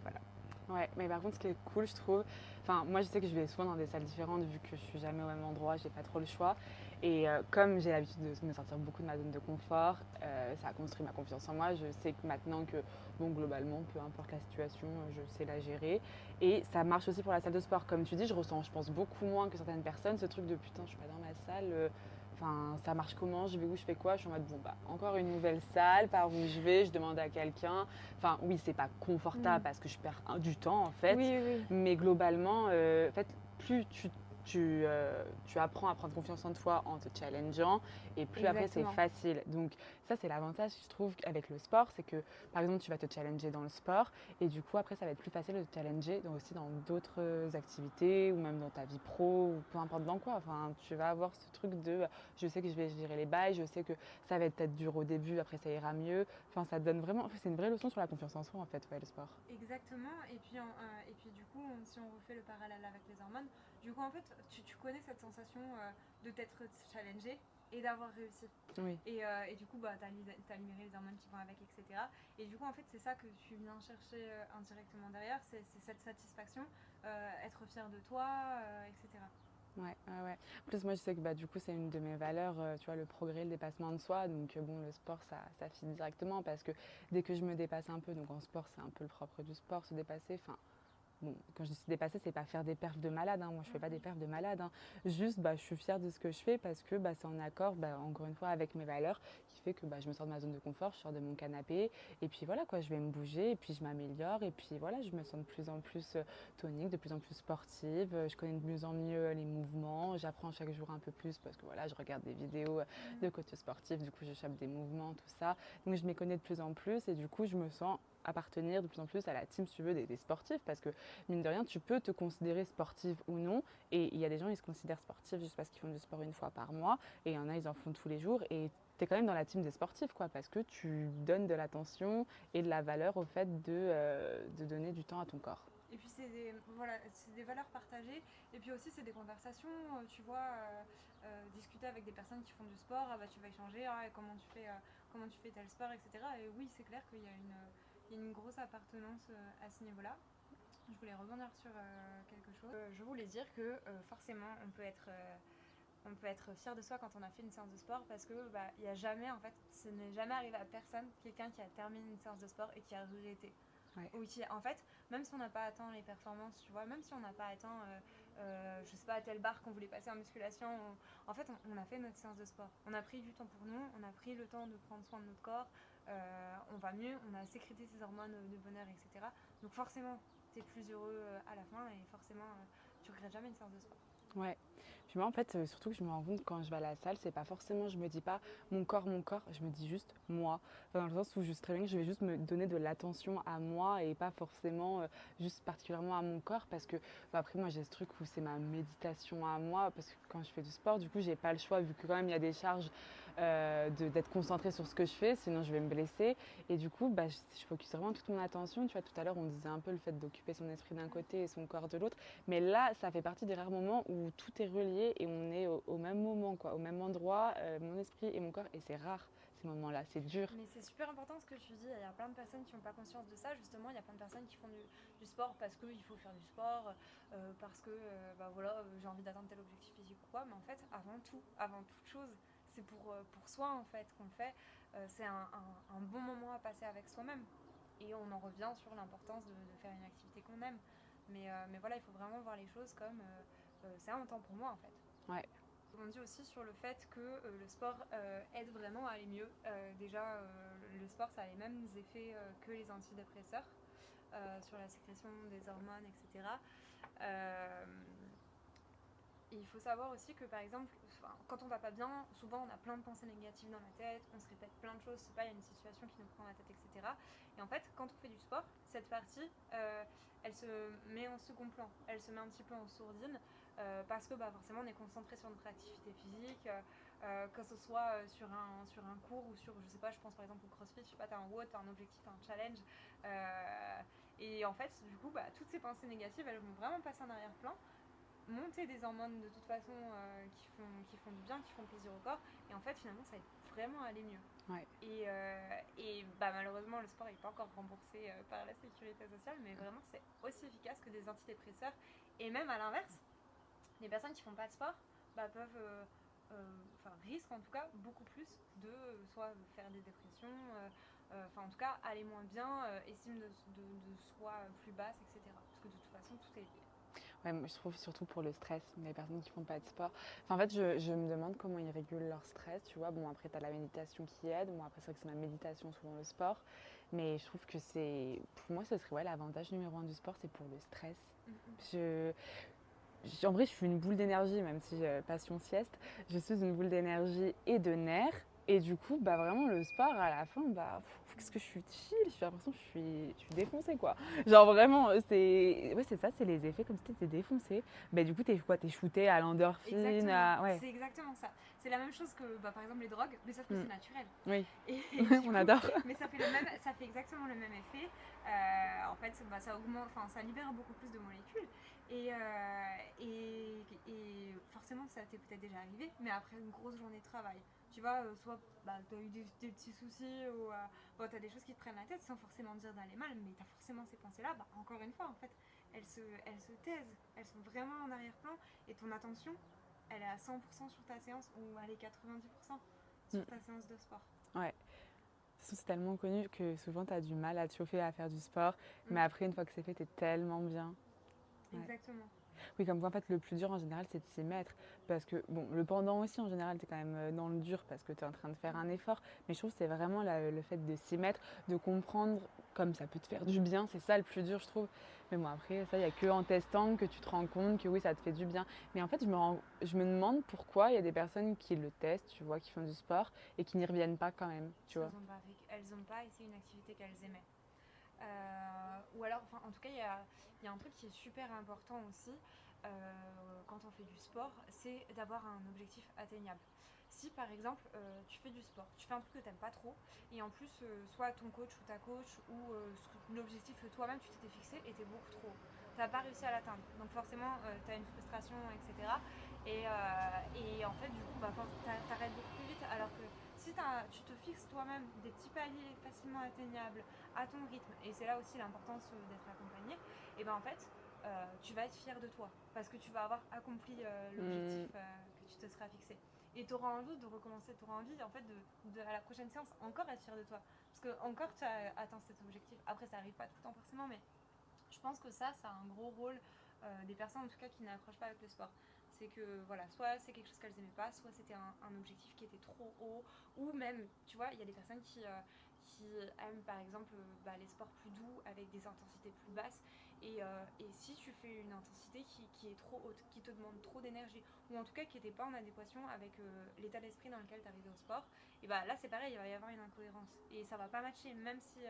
voilà. Ouais, mais par contre, ce qui est cool, je trouve, enfin, moi je sais que je vais souvent dans des salles différentes vu que je suis jamais au même endroit, j'ai pas trop le choix. Et comme j'ai l'habitude de me sortir beaucoup de ma zone de confort, ça a construit ma confiance en moi. Je sais que maintenant que, bon, globalement, peu importe la situation, je sais la gérer. Et ça marche aussi pour la salle de sport. Comme tu dis, je ressens, je pense, beaucoup moins que certaines personnes ce truc de putain, je suis pas dans ma salle. Enfin, ça marche comment? Je vais où? Je fais quoi? Je suis en mode, bon, bah, encore une nouvelle salle, par où je vais? Je demande à quelqu'un. Enfin, oui, c'est pas confortable parce que je perds du temps, en fait. Oui. Mais globalement, en fait, plus tu apprends à prendre confiance en toi en te challengeant, et plus après, c'est Exactement. facile. Donc, ça, c'est l'avantage, je trouve, avec le sport. C'est que, par exemple, tu vas te challenger dans le sport, et du coup, après, ça va être plus facile de te challenger aussi dans d'autres activités, ou même dans ta vie pro, ou peu importe dans quoi. Enfin, tu vas avoir ce truc de je sais que je vais gérer les bails, je sais que ça va être peut-être dur au début, après ça ira mieux. Enfin, ça te donne vraiment, c'est une vraie leçon sur la confiance en soi en fait, ouais, le sport. Exactement. Et puis du coup, si on refait le parallèle avec les hormones, du coup en fait, tu connais cette sensation de t'être challengé et d'avoir réussi. Oui. Et du coup, t'as libéré les hormones qui vont avec, etc. Et du coup, en fait, c'est ça que tu viens chercher indirectement derrière, c'est cette satisfaction, être fier de toi, etc. Ouais. En plus, moi, je sais que du coup, c'est une de mes valeurs, tu vois, le progrès, le dépassement de soi. Donc, bon, le sport, ça fit directement parce que dès que je me dépasse un peu, donc en sport, c'est un peu le propre du sport, se dépasser. Enfin, bon, quand je dis dépasser, c'est pas faire des perfs de malade, hein. Moi, je fais pas des perfs de malade, hein. Juste, je suis fière de ce que je fais parce que c'est en accord, encore une fois, avec mes valeurs, qui fait que je me sors de ma zone de confort, je sors de mon canapé, et puis voilà, quoi, je vais me bouger, et puis je m'améliore, et puis voilà, je me sens de plus en plus tonique, de plus en plus sportive, je connais de mieux en mieux les mouvements, j'apprends chaque jour un peu plus parce que voilà, je regarde des vidéos de coachs sportifs, du coup, je chope des mouvements, tout ça. Donc, je m'y connais de plus en plus, et du coup, je me sens appartenir de plus en plus à la team, si tu veux, des sportifs, parce que mine de rien, tu peux te considérer sportive ou non. Et il y a des gens, ils se considèrent sportifs juste parce qu'ils font du sport une fois par mois. Et il y en a, ils en font tous les jours. Et tu es quand même dans la team des sportifs, quoi, parce que tu donnes de l'attention et de la valeur au fait de donner du temps à ton corps. Et puis c'est des valeurs partagées. Et puis aussi c'est des conversations, tu vois, discuter avec des personnes qui font du sport, tu vas échanger, et comment tu fais tel sport, etc. Et oui, c'est clair qu'il y a une grosse appartenance à ce niveau-là. Je voulais rebondir sur quelque chose. Je voulais dire que forcément on peut être fier de soi quand on a fait une séance de sport parce que il y a jamais, en fait, ce n'est jamais arrivé à personne, quelqu'un qui a terminé une séance de sport et qui a regretté. Ouais. Ou qui, en fait, même si on n'a pas atteint les performances, tu vois, même si on n'a pas atteint, je sais pas, telle barre qu'on voulait passer en musculation, en fait, on a fait notre séance de sport. On a pris du temps pour nous, on a pris le temps de prendre soin de notre corps, on va mieux, on a sécrété ces hormones de bonheur, etc. Donc forcément, tu es plus heureux à la fin et forcément, tu regrettes jamais une séance de sport. Ouais. Puis moi, en fait, surtout que je me rends compte quand je vais à la salle, c'est pas forcément, je me dis pas mon corps, je me dis juste moi. Enfin, dans le sens où je sais très bien que je vais juste me donner de l'attention à moi et pas forcément juste particulièrement à mon corps parce que après, moi, j'ai ce truc où c'est ma méditation à moi parce que quand je fais du sport, du coup, j'ai pas le choix vu que quand même il y a des charges d'être concentrée sur ce que je fais, sinon je vais me blesser. Et du coup, je focus vraiment toute mon attention. Tu vois, tout à l'heure, on disait un peu le fait d'occuper son esprit d'un côté et son corps de l'autre. Mais là, ça fait partie des rares moments où tout est relié réveillé et on est au même moment, quoi, au même endroit, mon esprit et mon corps. Et c'est rare ces moments-là, c'est dur. Mais c'est super important ce que tu dis. Il y a plein de personnes qui n'ont pas conscience de ça. Justement, il y a plein de personnes qui font du sport parce qu'il faut faire du sport, parce que j'ai envie d'atteindre tel objectif physique ou quoi. Mais en fait, avant toute chose, c'est pour soi en fait qu'on le fait. C'est un bon moment à passer avec soi-même. Et on en revient sur l'importance de faire une activité qu'on aime. Mais voilà, il faut vraiment voir les choses comme c'est un temps pour moi en fait. Ouais. On dit aussi sur le fait que le sport aide vraiment à aller mieux. Déjà, le sport, ça a les mêmes effets que les antidépresseurs sur la sécrétion des hormones, etc. Euh, Et il faut savoir aussi que par exemple, quand on va pas bien, souvent on a plein de pensées négatives dans la tête, on se répète plein de choses, c'est pas, il y a une situation qui nous prend la tête, etc. Et en fait, quand on fait du sport, cette partie, elle se met en second plan, elle se met un petit peu en sourdine, parce que forcément on est concentré sur notre activité physique, que ce soit sur un cours ou sur, je sais pas, je pense par exemple au crossfit, je sais pas, t'as un WOD, t'as un objectif, t'as un challenge, et en fait, du coup, toutes ces pensées négatives, elles vont vraiment passer en arrière-plan, monter des hormones de toute façon qui font du bien, qui font plaisir au corps. Et en fait, finalement, ça aide vraiment à aller mieux. Ouais. Et malheureusement, le sport n'est pas encore remboursé par la sécurité sociale, mais vraiment, c'est aussi efficace que des antidépresseurs. Et même à l'inverse, les personnes qui font pas de sport peuvent, risquent en tout cas beaucoup plus de soit faire des dépressions, en tout cas aller moins bien, estime de soi plus basse, etc. Parce que de toute façon, tout est lié. Ouais, moi, je trouve surtout pour le stress, les personnes qui font pas de sport. Enfin, en fait, je me demande comment ils régulent leur stress, tu vois. Bon, après, tu as la méditation qui aide. Bon, après, c'est vrai que c'est ma méditation souvent le sport. Mais je trouve que pour moi, ce serait l'avantage numéro 1 du sport, c'est pour le stress. En vrai, je suis une boule d'énergie, même si passion sieste. Je suis une boule d'énergie et de nerfs. Et du coup, vraiment, le sport, à la fin, qu'est-ce que je suis chill. J'ai l'impression que je suis défoncée, quoi. Genre vraiment, c'est ça, c'est les effets comme si t'étais défoncée. Du coup, t'es shooté à l'endorphine. Exactement, c'est exactement ça. C'est la même chose que, par exemple, les drogues, mais sauf que c'est naturel. Oui, Et on adore. Mais ça fait exactement le même effet. En fait, ça augmente, ça libère beaucoup plus de molécules. Et forcément, ça t'est peut-être déjà arrivé, mais après une grosse journée de travail, tu vois, soit tu as eu des petits soucis ou tu as des choses qui te prennent la tête sans forcément dire d'aller mal, mais tu as forcément ces pensées-là, encore une fois, en fait, elles se taisent, elles sont vraiment en arrière-plan et ton attention, elle est à 100% sur ta séance ou elle est 90% sur ta séance de sport. Ouais. De toute façon, c'est tellement connu que souvent, tu as du mal à te chauffer à faire du sport. Mais après, une fois que c'est fait, tu es tellement bien. Ouais. Exactement. Oui, comme quoi, en fait, le plus dur en général, c'est de s'y mettre. Parce que, bon, le pendant aussi, en général, tu es quand même dans le dur parce que tu es en train de faire un effort. Mais je trouve que c'est vraiment le fait de s'y mettre, de comprendre comme ça peut te faire du bien. C'est ça le plus dur, je trouve. Mais bon, après, ça, il n'y a qu'en testant que tu te rends compte que oui, ça te fait du bien. Mais en fait, je me demande pourquoi il y a des personnes qui le testent, tu vois, qui font du sport et qui n'y reviennent pas quand même, tu vois. Elles n'ont pas essayé une activité qu'elles aimaient. Ou alors, en tout cas, il y a un truc qui est super important aussi quand on fait du sport, c'est d'avoir un objectif atteignable. Si par exemple tu fais du sport, tu fais un truc que tu n'aimes pas trop, et en plus soit ton coach ou ta coach ou l'objectif que toi-même tu t'étais fixé était beaucoup trop haut, tu n'as pas réussi à l'atteindre, donc forcément tu as une frustration, etc. Et en fait du coup t'arrêtes beaucoup plus vite, alors que si tu te fixes toi-même des petits paliers facilement atteignables à ton rythme, et c'est là aussi l'importance d'être accompagné, et en fait tu vas être fier de toi parce que tu vas avoir accompli l'objectif que tu te seras fixé. Et tu auras envie de recommencer, tu auras envie en fait à la prochaine séance encore être fier de toi. Parce que encore tu as atteint cet objectif. Après ça arrive pas tout le temps forcément, mais je pense que ça a un gros rôle des personnes en tout cas qui n'accrochent pas avec le sport. C'est que voilà, soit c'est quelque chose qu'elles aimaient pas, soit c'était un objectif qui était trop haut, ou même, tu vois, il y a des personnes qui aiment par exemple les sports plus doux avec des intensités plus basses. Et si tu fais une intensité qui est trop haute, qui te demande trop d'énergie, ou en tout cas qui n'était pas en adéquation avec l'état d'esprit dans lequel tu arrives au sport, et là c'est pareil, il va y avoir une incohérence. Et ça va pas matcher, même si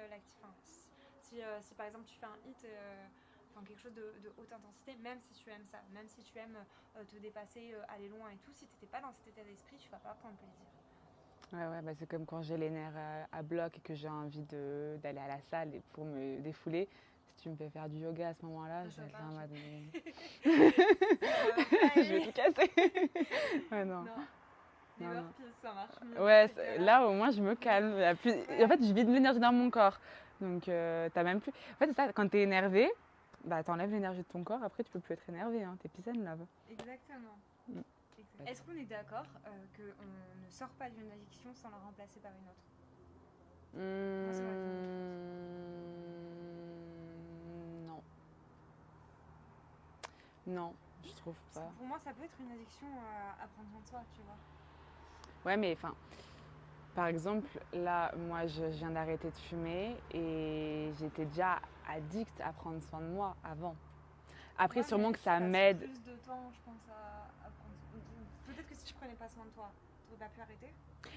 si par exemple tu fais un hit, quelque chose de haute intensité, même si tu aimes ça, même si tu aimes te dépasser, aller loin et tout, si tu n'étais pas dans cet état d'esprit, tu vas pas prendre plaisir. Ouais, c'est comme quand j'ai les nerfs à bloc et que j'ai envie d'aller à la salle pour me défouler. Si tu me fais faire du yoga à ce moment-là, je Ça vais être là en marche. mode... Ça je vais tout casser. Ouais, non. Non, les Non, non. burpees, ça marche mieux. Ouais, dans ces cas-là. là au moins je me calme. Ouais. En fait, je vide l'énergie dans mon corps. Donc t'as même plus. En fait, c'est ça, quand t'es énervé, bah t'enlèves l'énergie de ton corps, après tu peux plus être énervé, hein. T'es peace and love. Exactement. Mm. Est-ce qu'on est d'accord qu'on ne sort pas d'une addiction sans la remplacer par une autre? Moi, c'est ma vision des choses. Non. Non, je trouve Parce pas. que pour moi, ça peut être une addiction à prendre soin de soi, tu vois. Ouais, mais enfin, par exemple, là, moi, je viens d'arrêter de fumer et j'étais déjà addict à prendre soin de moi avant. Après, Ouais, sûrement mais que tu ça passes m'aide. plus de temps, je pense, à prendre soin. Peut-être que si je prenais pas soin de toi, tu n'aurais pas pu arrêter.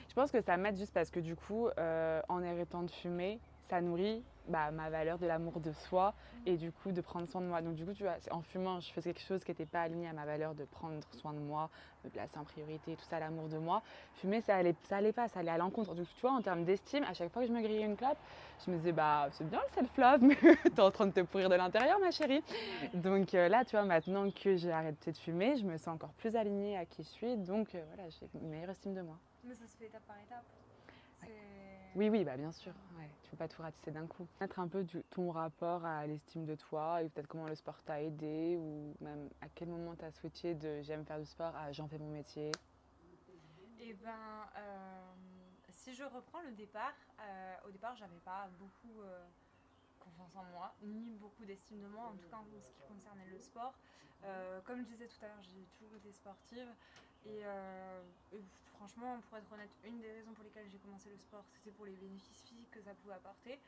Je pense que ça m'aide juste parce que du coup, en arrêtant de fumer, ça nourrit ma valeur de l'amour de soi et du coup de prendre soin de moi. Donc du coup, tu vois, en fumant, je faisais quelque chose qui n'était pas aligné à ma valeur de prendre soin de moi, me placer en priorité, tout ça, l'amour de moi. Fumer, ça allait pas, ça allait à l'encontre. Donc tu vois, en termes d'estime, à chaque fois que je me grillais une clope, je me disais, bah c'est bien le self-love, mais t'es en train de te pourrir de l'intérieur, ma chérie. Donc là, tu vois, maintenant que j'ai arrêté de fumer, je me sens encore plus alignée à qui je suis. Donc voilà, j'ai une meilleure estime de moi. Mais ça se fait étape par étape. C'est... Oui, oui, bah bien sûr. Ouais, tu peux pas tout ratisser d'un coup. Peut-être un peu ton rapport à l'estime de toi et peut-être comment le sport t'a aidé ou même à quel moment t'as switché de j'aime faire du sport à j'en fais mon métier. Eh ben, si je reprends le départ, au départ, j'avais pas beaucoup confiance en moi, ni beaucoup d'estime de moi, en tout cas en ce qui concernait le sport. Comme je disais tout à l'heure, j'ai toujours été sportive. Et franchement, pour être honnête, une des raisons pour lesquelles j'ai commencé le sport, c'était pour les bénéfices physiques que ça pouvait apporter.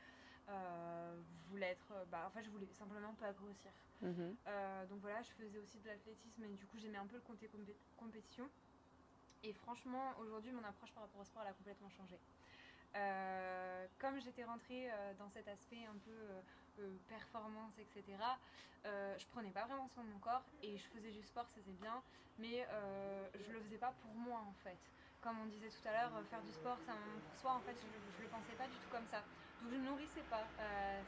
Je voulais être, en fait, je voulais simplement pas grossir. Mhm. Donc voilà, je faisais aussi de l'athlétisme et du coup, j'aimais un peu le côté compétition. Et franchement, aujourd'hui, mon approche par rapport au sport, elle a complètement changé. Comme j'étais rentrée dans cet aspect un peu performance, etc., je prenais pas vraiment soin de mon corps et je faisais du sport, c'était bien, mais je le faisais pas pour moi en fait. Comme on disait tout à l'heure, faire du sport, c'est un moment pour soi, en fait, je le pensais pas du tout comme ça. Donc je ne nourrissais pas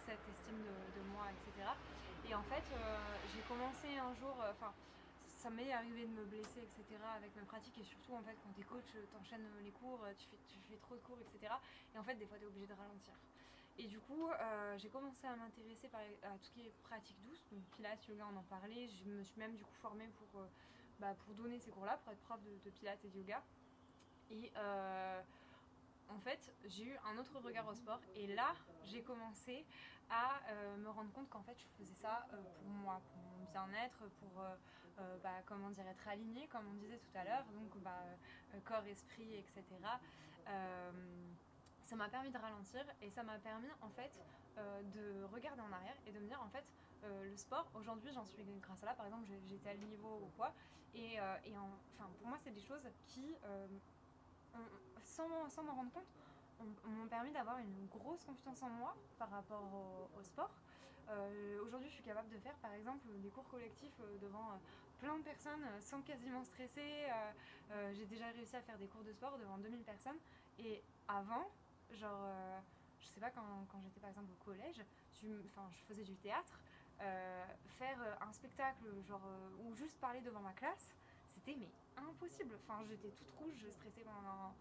cette estime de moi, etc. Et en fait, j'ai commencé un jour, ça m'est arrivé de me blesser, etc. avec ma pratique et surtout en fait quand t'es coach, t'enchaînes les cours, tu fais trop de cours, etc. Et en fait des fois t'es obligé de ralentir. Et du coup, j'ai commencé à m'intéresser à tout ce qui est pratique douce, donc pilates, yoga, on en parlait. Je me suis même du coup formée pour donner ces cours-là, pour être prof de pilates et de yoga. Et en fait, j'ai eu un autre regard au sport et là, j'ai commencé à me rendre compte qu'en fait, je faisais ça pour moi, pour mon bien-être, pour comment dire, être alignée, comme on disait tout à l'heure, donc corps, esprit, etc. Euh, Ça m'a permis de ralentir et ça m'a permis en fait de regarder en arrière et de me dire en fait le sport, aujourd'hui j'en suis grâce à là, par exemple j'étais à le niveau ou quoi pour moi c'est des choses qui sans m'en rendre compte, m'ont permis d'avoir une grosse confiance en moi par rapport au sport. Aujourd'hui, je suis capable de faire par exemple des cours collectifs devant plein de personnes sans quasiment stresser. J'ai déjà réussi à faire des cours de sport devant 2000 personnes. Et avant, je sais pas, quand j'étais par exemple au collège, je faisais du théâtre. Faire un spectacle ou juste parler devant ma classe, c'était mais impossible. Enfin, j'étais toute rouge, je stressais pendant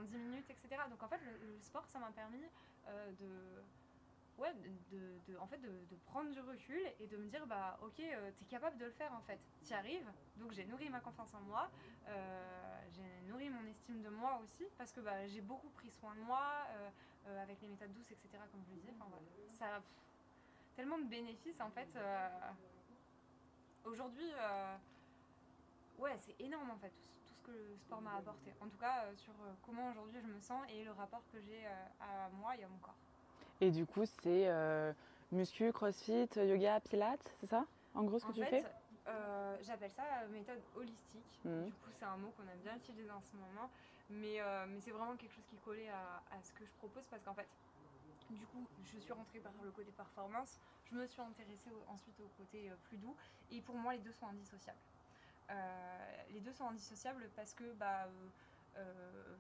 10 minutes, etc. Donc en fait, le sport, ça m'a permis de prendre du recul et de me dire, bah ok, t'es capable de le faire en fait. T'y arrives. Donc j'ai nourri ma confiance en moi, j'ai nourri mon estime de moi aussi, parce que j'ai beaucoup pris soin de moi avec les méthodes douces, etc. Comme je le disais. Enfin voilà, ça a tellement de bénéfices en fait. Aujourd'hui, ouais, c'est énorme en fait, tout ce que le sport m'a apporté. En tout cas, sur comment aujourd'hui je me sens et le rapport que j'ai à moi et à mon corps. Et du coup, c'est muscu, crossfit, yoga, pilates, c'est ça en gros ce que En tu fais? fait, j'appelle ça méthode holistique. Mhm. Du coup, c'est un mot qu'on a bien utilisé en ce moment. Mais c'est vraiment quelque chose qui collait à ce que je propose parce qu'en fait, du coup, je suis rentrée par le côté performance. Je me suis intéressée ensuite au côté plus doux. Et pour moi, les deux sont indissociables. Les deux sont indissociables parce que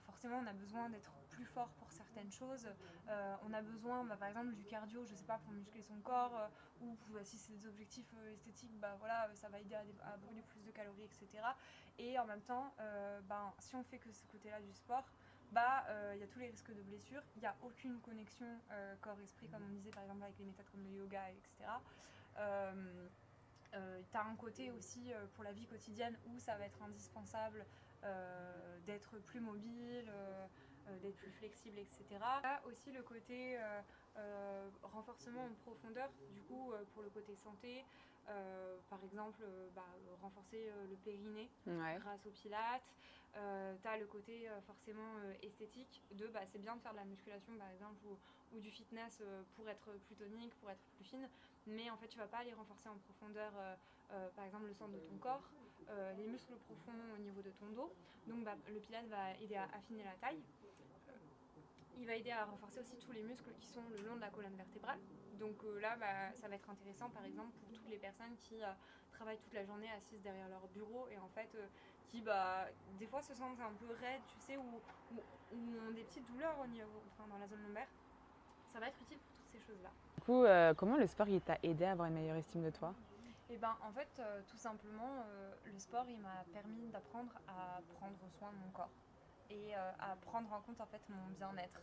forcément on a besoin d'être plus fort pour certaines choses. On a besoin par exemple du cardio, je sais pas, pour muscler son corps, ou si c'est des objectifs esthétiques, voilà, ça va aider à brûler plus de calories, etc. Et en même temps, si on fait que ce côté-là du sport, y a tous les risques de blessures, il n'y a aucune connexion corps-esprit, comme on disait par exemple avec les méthodes comme le yoga, etc. Tu as un côté aussi pour la vie quotidienne où ça va être indispensable d'être plus mobile, d'être plus flexible, etc. Là aussi le côté renforcement en profondeur, du coup pour le côté santé, par exemple renforcer le périnée grâce au pilates. Tu as le côté forcément esthétique de c'est bien de faire de la musculation par exemple ou du fitness pour être plus tonique, pour être plus fine, mais en fait tu vas pas aller renforcer en profondeur par exemple le centre de ton corps, les muscles profonds au niveau de ton dos. Donc le pilates va aider à affiner la taille. Il va aider à renforcer aussi tous les muscles qui sont le long de la colonne vertébrale. Donc là, ça va être intéressant par exemple pour toutes les personnes qui travaillent toute la journée assises derrière leur bureau et en fait qui des fois se sentent un peu raides, tu sais, ou ont des petites douleurs dans la zone lombaire. Ça va être utile pour toutes ces choses-là. Du coup, comment le sport il t'a aidé à avoir une meilleure estime de toi? Et en fait, tout simplement, le sport, il m'a permis d'apprendre à prendre soin de mon corps et à prendre en compte en fait mon bien-être.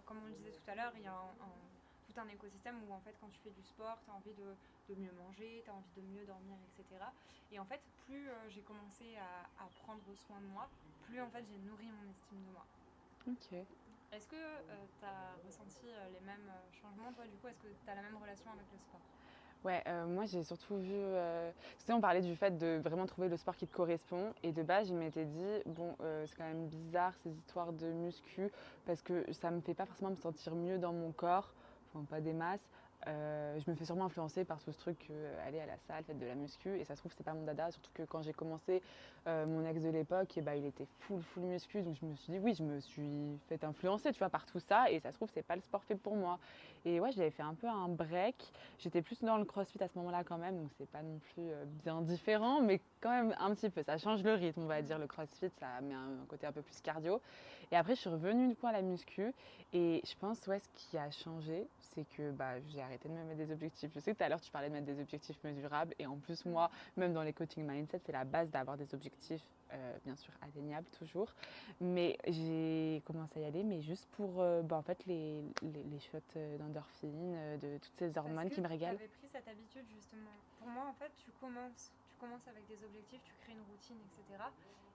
Comme on le disait tout à l'heure, il y a tout un écosystème où en fait quand tu fais du sport, tu as envie de mieux manger, tu as envie de mieux dormir, etc. Et en fait, plus j'ai commencé à prendre soin de moi, plus en fait j'ai nourri mon estime de moi. Ok. Est-ce que tu as ressenti les mêmes changements, toi, du coup? Est-ce que tu as la même relation avec le sport? Ouais, moi j'ai surtout vu. Tu sais, on parlait du fait de vraiment trouver le sport qui te correspond. Et de base, je m'étais dit, bon, c'est quand même bizarre ces histoires de muscu parce que ça me fait pas forcément me sentir mieux dans mon corps, enfin pas des masses. Je me fais sûrement influencer par tout ce truc, aller à la salle, faire de la muscu. Et ça se trouve, c'est pas mon dada. Surtout que quand j'ai commencé, mon ex de l'époque, il était full muscu. Donc je me suis dit, oui, je me suis fait influencer, tu vois, par tout ça. Et ça se trouve, c'est pas le sport fait pour moi. Et ouais, j'avais fait un peu un break. J'étais plus dans le crossfit à ce moment-là quand même, donc c'est pas non plus bien différent, mais quand même un petit peu. Ça change le rythme, on va dire. Le crossfit, ça met un côté un peu plus cardio. Et après, je suis revenue du coup à la muscu. Et je pense, ouais, ce qui a changé, c'est que j'ai arrêté de me mettre des objectifs. Je sais que tout à l'heure, tu parlais de mettre des objectifs mesurables. Et en plus, moi, même dans les coaching mindset, c'est la base d'avoir des objectifs, bien sûr, atteignables toujours. Mais j'ai commencé à y aller, mais juste pour en fait, les shots d'endorphine, de toutes ces hormones qui me régalent. Tu avais pris cette habitude justement. Pour moi, en fait, tu commences avec des objectifs, tu crées une routine, etc.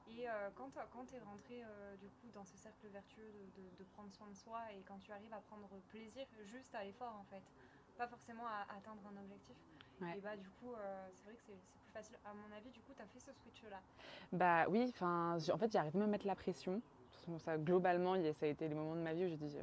Et quand tu es rentré du coup dans ce cercle vertueux de prendre soin de soi et quand tu arrives à prendre plaisir juste à l'effort en fait, pas forcément à atteindre un objectif, Ouais. et du coup, c'est vrai que c'est plus facile. À mon avis, du coup, tu as fait ce switch-là. Bah oui, en fait, j'ai arrêté de me mettre la pression. De toute façon, ça, globalement, ça a été les moments de ma vie où je dis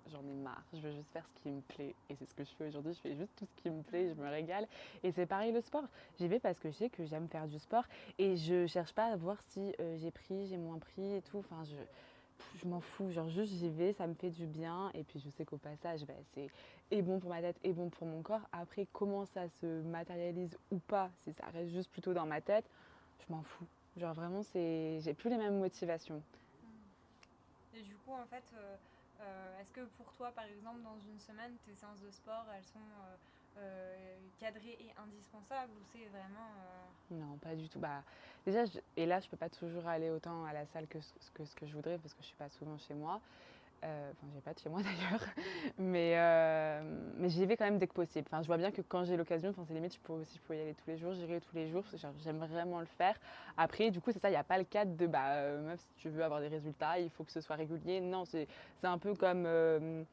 j'en ai marre, je veux juste faire ce qui me plaît. Et c'est ce que je fais aujourd'hui, je fais juste tout ce qui me plaît, je me régale. Et c'est pareil le sport. J'y vais parce que je sais que j'aime faire du sport et je cherche pas à voir si j'ai pris, j'ai moins pris et tout. Enfin, je m'en fous, genre juste j'y vais, ça me fait du bien et puis je sais qu'au passage c'est et bon pour ma tête et bon pour mon corps. Après comment ça se matérialise ou pas, si ça reste juste plutôt dans ma tête, je m'en fous. Genre vraiment j'ai plus les mêmes motivations. Et du coup, en fait, est-ce que pour toi, par exemple, dans une semaine, tes séances de sport, elles sont cadrées et indispensables ou c'est vraiment... Non, pas du tout. Déjà, et là, je peux pas toujours aller autant à la salle que ce que je voudrais parce que je suis pas souvent chez moi. Enfin, j'ai pas de chez moi d'ailleurs. Mais j'y vais quand même dès que possible. Enfin, je vois bien que quand j'ai l'occasion, enfin, c'est limite, si je pouvais y aller tous les jours, j'irai tous les jours. Parce que j'aime vraiment le faire. Après, du coup, c'est ça, il n'y a pas le cadre de meuf, si tu veux avoir des résultats, il faut que ce soit régulier. Non, c'est un peu comme.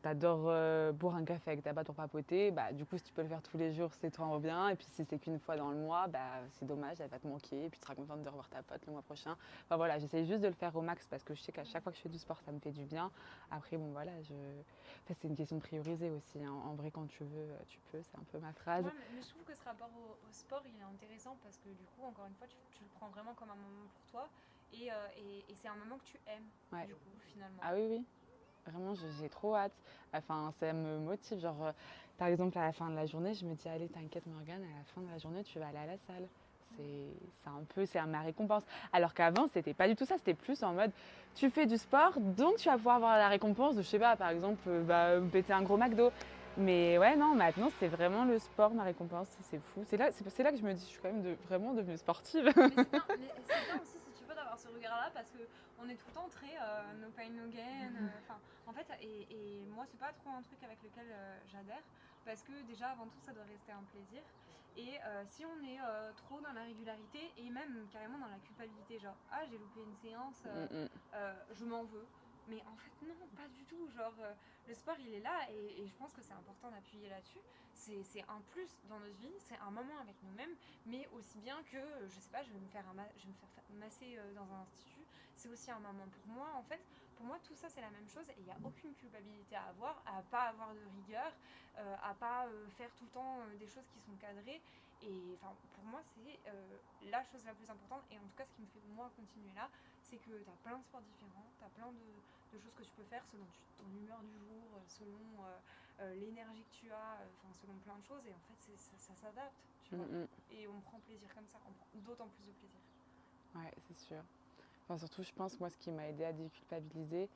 T'adores boire un café avec ta pote pour papoter, du coup si tu peux le faire tous les jours c'est trop bien, et puis si c'est qu'une fois dans le mois, c'est dommage, elle va te manquer, et puis tu seras contente de revoir ta pote le mois prochain. Enfin voilà, j'essaie juste de le faire au max parce que je sais qu'à chaque fois que je fais du sport ça me fait du bien. Après bon voilà, c'est une question de prioriser aussi, hein. En vrai quand tu veux, tu peux, c'est un peu ma phrase. Ouais, mais je trouve que ce rapport au sport, il est intéressant parce que du coup, encore une fois, tu le prends vraiment comme un moment pour toi et c'est un moment que tu aimes, Ouais. du coup, finalement. Ah oui. Vraiment, j'ai trop hâte. Enfin, ça me motive. Genre, par exemple, à la fin de la journée, je me dis, allez, t'inquiète, Morgane, à la fin de la journée, tu vas aller à la salle. c'est ma récompense. Alors qu'avant, c'était pas du tout ça. C'était plus en mode, tu fais du sport, donc tu vas pouvoir avoir la récompense de, je sais pas, par exemple, péter un gros McDo. Mais ouais, non, maintenant, c'est vraiment le sport, ma récompense. C'est fou. C'est là que je me dis, je suis quand même vraiment devenue sportive. Mais c'est bien aussi, si tu veux, d'avoir ce regard-là, parce qu'on est tout le temps très no pain, no gain. En fait, et moi, c'est pas trop un truc avec lequel j'adhère, parce que déjà, avant tout, ça doit rester un plaisir. Et si on est trop dans la régularité, et même carrément dans la culpabilité, genre, ah, j'ai loupé une séance, je m'en veux. Mais en fait, non, pas du tout. Genre, le sport, il est là, et je pense que c'est important d'appuyer là-dessus. C'est un plus dans notre vie, c'est un moment avec nous-mêmes, mais aussi bien que, je sais pas, je vais me faire masser dans un institut, c'est aussi un moment pour moi. En fait, pour moi, tout ça, c'est la même chose, et il n'y a aucune culpabilité à avoir, à pas avoir de rigueur, à pas faire tout le temps des choses qui sont cadrées. Et enfin, pour moi, c'est la chose la plus importante, et en tout cas, ce qui me fait moi continuer là, c'est que tu as plein de sports différents, tu as plein de choses que tu peux faire selon ton humeur du jour, selon l'énergie que tu as, selon plein de choses, et en fait ça s'adapte, tu vois. Et on prend plaisir comme ça, on prend d'autant plus de plaisir. Ouais, c'est sûr. Enfin, surtout, je pense, moi, ce qui m'a aidé à déculpabiliser,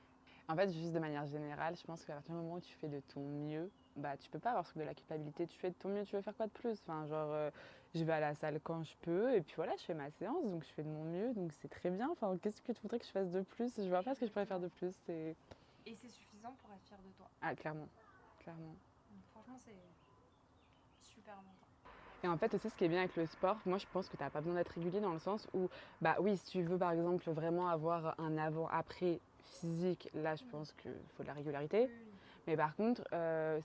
en fait, juste de manière générale, je pense qu'à partir du moment où tu fais de ton mieux, bah, tu peux pas avoir ce truc de la culpabilité. Tu fais de ton mieux, tu veux faire quoi de plus? Enfin, genre, je vais à la salle quand je peux, et puis voilà, je fais ma séance, donc je fais de mon mieux, donc c'est très bien. Enfin, qu'est-ce que tu voudrais que je fasse de plus? Je vois pas ce que je pourrais faire de plus. Et c'est suffisant pour être fier de toi. Ah, clairement, clairement. Donc, franchement, c'est super important. Et en fait aussi, ce qui est bien avec le sport, moi je pense que tu n'as pas besoin d'être régulier dans le sens où, bah oui, si tu veux par exemple vraiment avoir un avant-après physique, là je pense qu'il faut de la régularité. Mais par contre,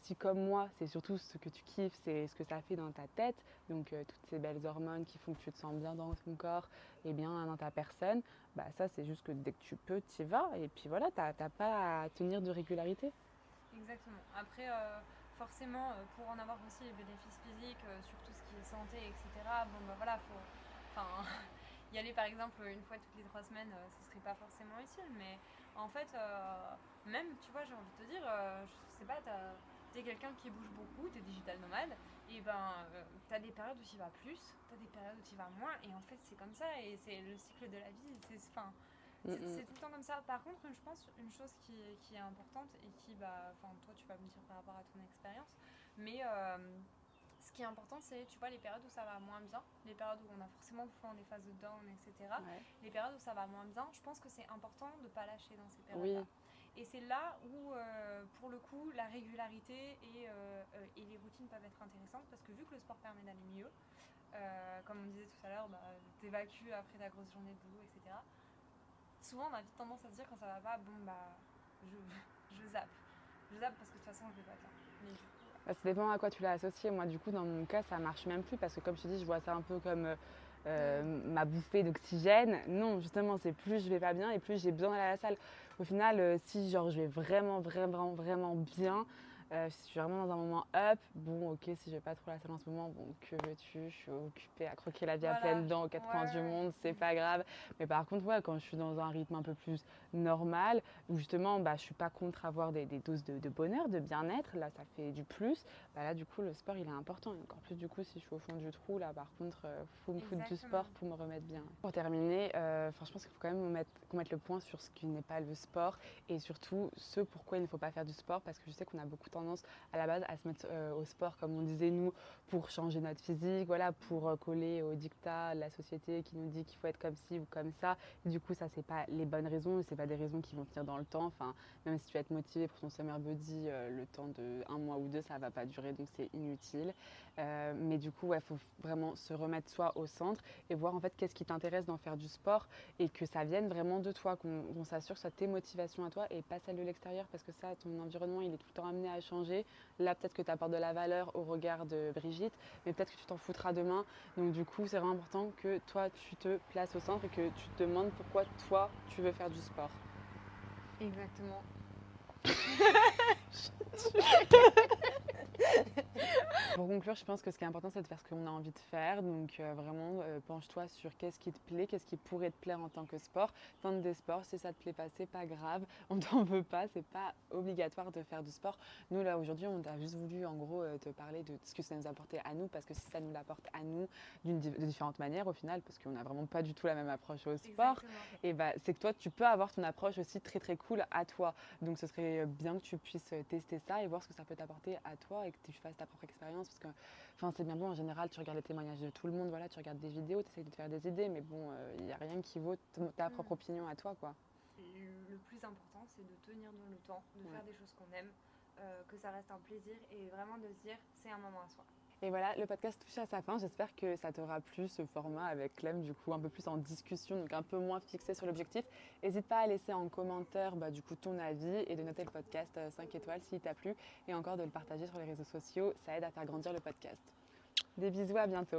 si comme moi, c'est surtout ce que tu kiffes, c'est ce que ça fait dans ta tête, donc toutes ces belles hormones qui font que tu te sens bien dans ton corps et bien dans ta personne, bah ça c'est juste que dès que tu peux, tu y vas et puis voilà, t'as pas à tenir de régularité. Exactement. Après, forcément, pour en avoir aussi les bénéfices physiques, sur tout ce qui est santé, etc., bon, bah voilà, faut. Enfin, y aller par exemple une fois toutes les 3 semaines, ce serait pas forcément utile, mais en fait, même, tu vois, j'ai envie de te dire, je sais pas, t'es quelqu'un qui bouge beaucoup, t'es digital nomade, et ben, t'as des périodes où tu vas plus, t'as des périodes où tu vas moins, et en fait, c'est comme ça, et c'est le cycle de la vie, c'est tout le temps comme ça. Par contre, je pense une chose qui est importante et qui, bah, toi, tu vas me dire par rapport à ton expérience, mais ce qui est important, c'est, tu vois, les périodes où ça va moins bien, les périodes où on a forcément des phases de down, etc. Ouais. Les périodes où ça va moins bien, je pense que c'est important de ne pas lâcher dans ces périodes-là. Oui. Et c'est là où, pour le coup, la régularité et les routines peuvent être intéressantes, parce que vu que le sport permet d'aller mieux, comme on disait tout à l'heure, bah, t'évacues après ta grosse journée de boulot, etc. Souvent, on a vite tendance à se dire quand ça va pas, bon bah, je zappe. Je zappe parce que de toute façon, je vais pas bien. Mais du coup, bah, ça dépend à quoi tu l'as associé. Moi, du coup, dans mon cas, ça marche même plus parce que, comme je te dis, je vois ça un peu comme ma bouffée d'oxygène. Non, justement, c'est plus je vais pas bien et plus j'ai besoin d'aller à la salle. Au final, si genre je vais vraiment bien, si je suis vraiment dans un moment up, bon, ok, si je vais pas trop à la salle en ce moment, bon, que veux-tu, je suis occupée à croquer la vie à pleines dents aux quatre coins du monde, c'est pas grave. Mais par contre, ouais, quand je suis dans un rythme un peu plus normal, où justement, bah, je suis pas contre avoir des doses de bonheur, de bien-être, là, ça fait du plus. Bah, là, du coup, le sport, il est important. Et encore plus, du coup, si je suis au fond du trou, là, par contre, faut me foutre du sport pour me remettre bien. Pour terminer, je pense qu'il faut quand même qu'on mette le point sur ce qui n'est pas le sport et surtout ce pourquoi il ne faut pas faire du sport, parce que je sais qu'on a beaucoup tendance à la base à se mettre au sport, comme on disait nous, pour changer notre physique, voilà, pour coller au dictat de la société qui nous dit qu'il faut être comme ci ou comme ça. Et du coup, ça, c'est pas les bonnes raisons, c'est pas des raisons qui vont tenir dans le temps. Enfin, même si tu vas être motivé pour ton summer body, le temps de 1 mois ou 2, ça va pas durer, donc c'est inutile. Mais du coup, il faut vraiment se remettre soi au centre et voir en fait qu'est-ce qui t'intéresse d'en faire du sport et que ça vienne vraiment de toi, qu'on s'assure que ce soit tes motivations à toi et pas celles de l'extérieur, parce que ça, ton environnement, il est tout le temps amené à changer. Là, peut-être que tu apportes de la valeur au regard de Brigitte, mais peut-être que tu t'en foutras demain. Donc du coup, c'est vraiment important que toi, tu te places au centre et que tu te demandes pourquoi toi, tu veux faire du sport. Exactement. Pour conclure, je pense que ce qui est important, c'est de faire ce qu'on a envie de faire. Donc vraiment, penche-toi sur qu'est-ce qui te plaît, qu'est-ce qui pourrait te plaire en tant que sport. Tente des sports, si ça te plaît pas, c'est pas grave. On t'en veut pas, c'est pas obligatoire de faire du sport. Nous, là, aujourd'hui, on a juste voulu, en gros, te parler de ce que ça nous apportait à nous, parce que si ça nous l'apporte à nous de différentes manières, au final, parce qu'on n'a vraiment pas du tout la même approche au sport, et bah, c'est que toi, tu peux avoir ton approche aussi très, très cool à toi. Donc, ce serait bien que tu puisses tester ça et voir ce que ça peut t'apporter à toi et que tu fasses ta propre expérience. Parce que c'est bien bon, en général, tu regardes les témoignages de tout le monde, voilà, tu regardes des vidéos, tu essayes de te faire des idées, mais bon, il n'y a rien qui vaut ta propre opinion à toi, quoi. Le plus important, c'est de tenir dans le temps, de faire des choses qu'on aime, que ça reste un plaisir et vraiment de se dire c'est un moment à soi. Et voilà, le podcast touche à sa fin. J'espère que ça t'aura plu, ce format avec Clem, du coup, un peu plus en discussion, donc un peu moins fixé sur l'objectif. N'hésite pas à laisser en commentaire du coup, ton avis et de noter le podcast 5 étoiles s'il t'a plu et encore de le partager sur les réseaux sociaux. Ça aide à faire grandir le podcast. Des bisous, à bientôt.